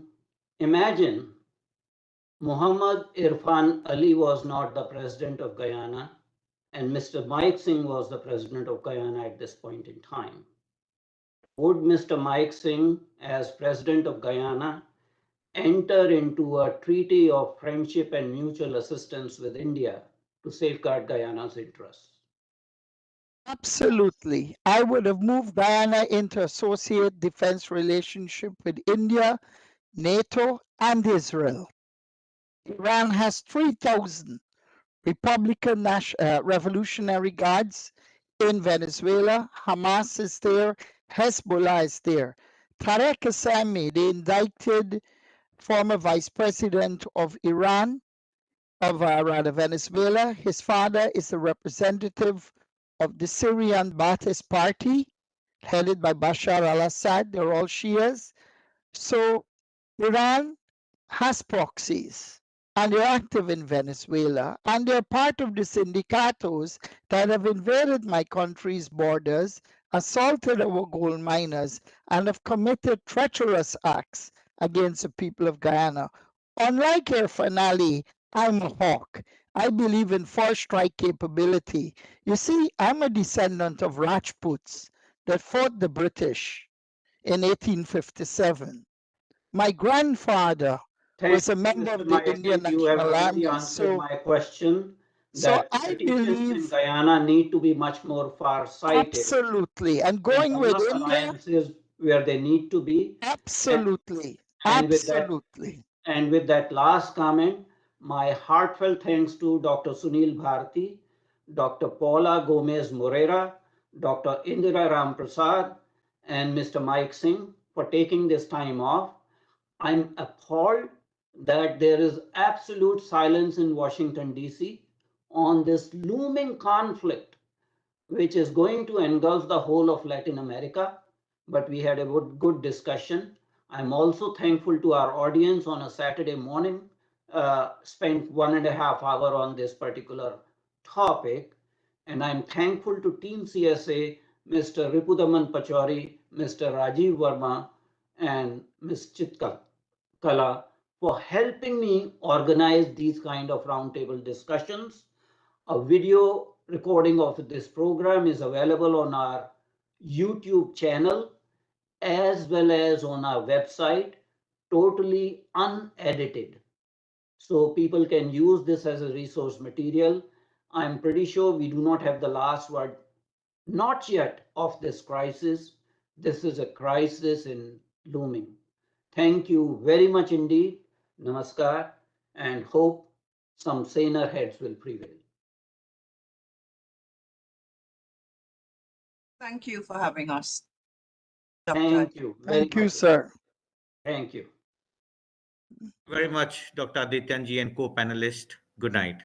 imagine Muhammad Irfan Ali was not the president of Guyana, and Mr. Mike Singh was the president of Guyana at this point in time. Would Mr. Mike Singh, as president of Guyana, enter into a treaty of friendship and mutual assistance with India to safeguard Guyana's interests? Absolutely. I would have moved Guyana into associate defense relationship with India, NATO, and Israel. Iran has 3,000 Republican Revolutionary Guards in Venezuela. Hamas is there. Hezbollah is there. Tarek Assami, the indicted former vice president of Iran, of rather Venezuela. His father is a representative of the Syrian Ba'ath Party, headed by Bashar al-Assad. They're all Shias. So Iran has proxies, and they're active in Venezuela, and they're part of the sindicatos that have invaded my country's borders, assaulted our gold miners, and have committed treacherous acts against the people of Guyana. Unlike Irfan Ali, I'm a hawk. I believe in first strike capability. You see, I'm a descendant of Rajputs that fought the British in 1857. My grandfather was a member Mr. of the Mike Indian Singh. You have National already Army. answered So, my question so that I politicians in believe Guyana need to be much more far-sighted absolutely, and and going with develop India, alliances where they need to be. absolutely, And with that, absolutely. and with that last comment, my heartfelt thanks to Dr. Sunil Bharati, Dr. Paula Gomez Moreira, Dr. Indira Rampersad, and Mr. Mike Singh for taking this time off. I'm appalled that there is absolute silence in Washington, D.C. on this looming conflict, which is going to engulf the whole of Latin America. But we had a good discussion. I'm also thankful to our audience on a Saturday morning, spent 1.5 hours on this particular topic. And I'm thankful to Team CSA, Mr. Ripudaman Pachori, Mr. Rajiv Verma, and Ms. Chitkal Kala for helping me organize these kind of roundtable discussions. A video recording of this program is available on our YouTube channel as well as on our website, totally unedited. So people can use this as a resource material. I'm pretty sure we do not have the last word, not yet, of this crisis. This is a crisis in looming. Thank you very much indeed. Namaskar, and hope some saner heads will prevail. Thank you for having us, Dr. Thank you very Thank you, much. sir. Thank you. Very much, Dr. Adityanji and co-panelist. Good night.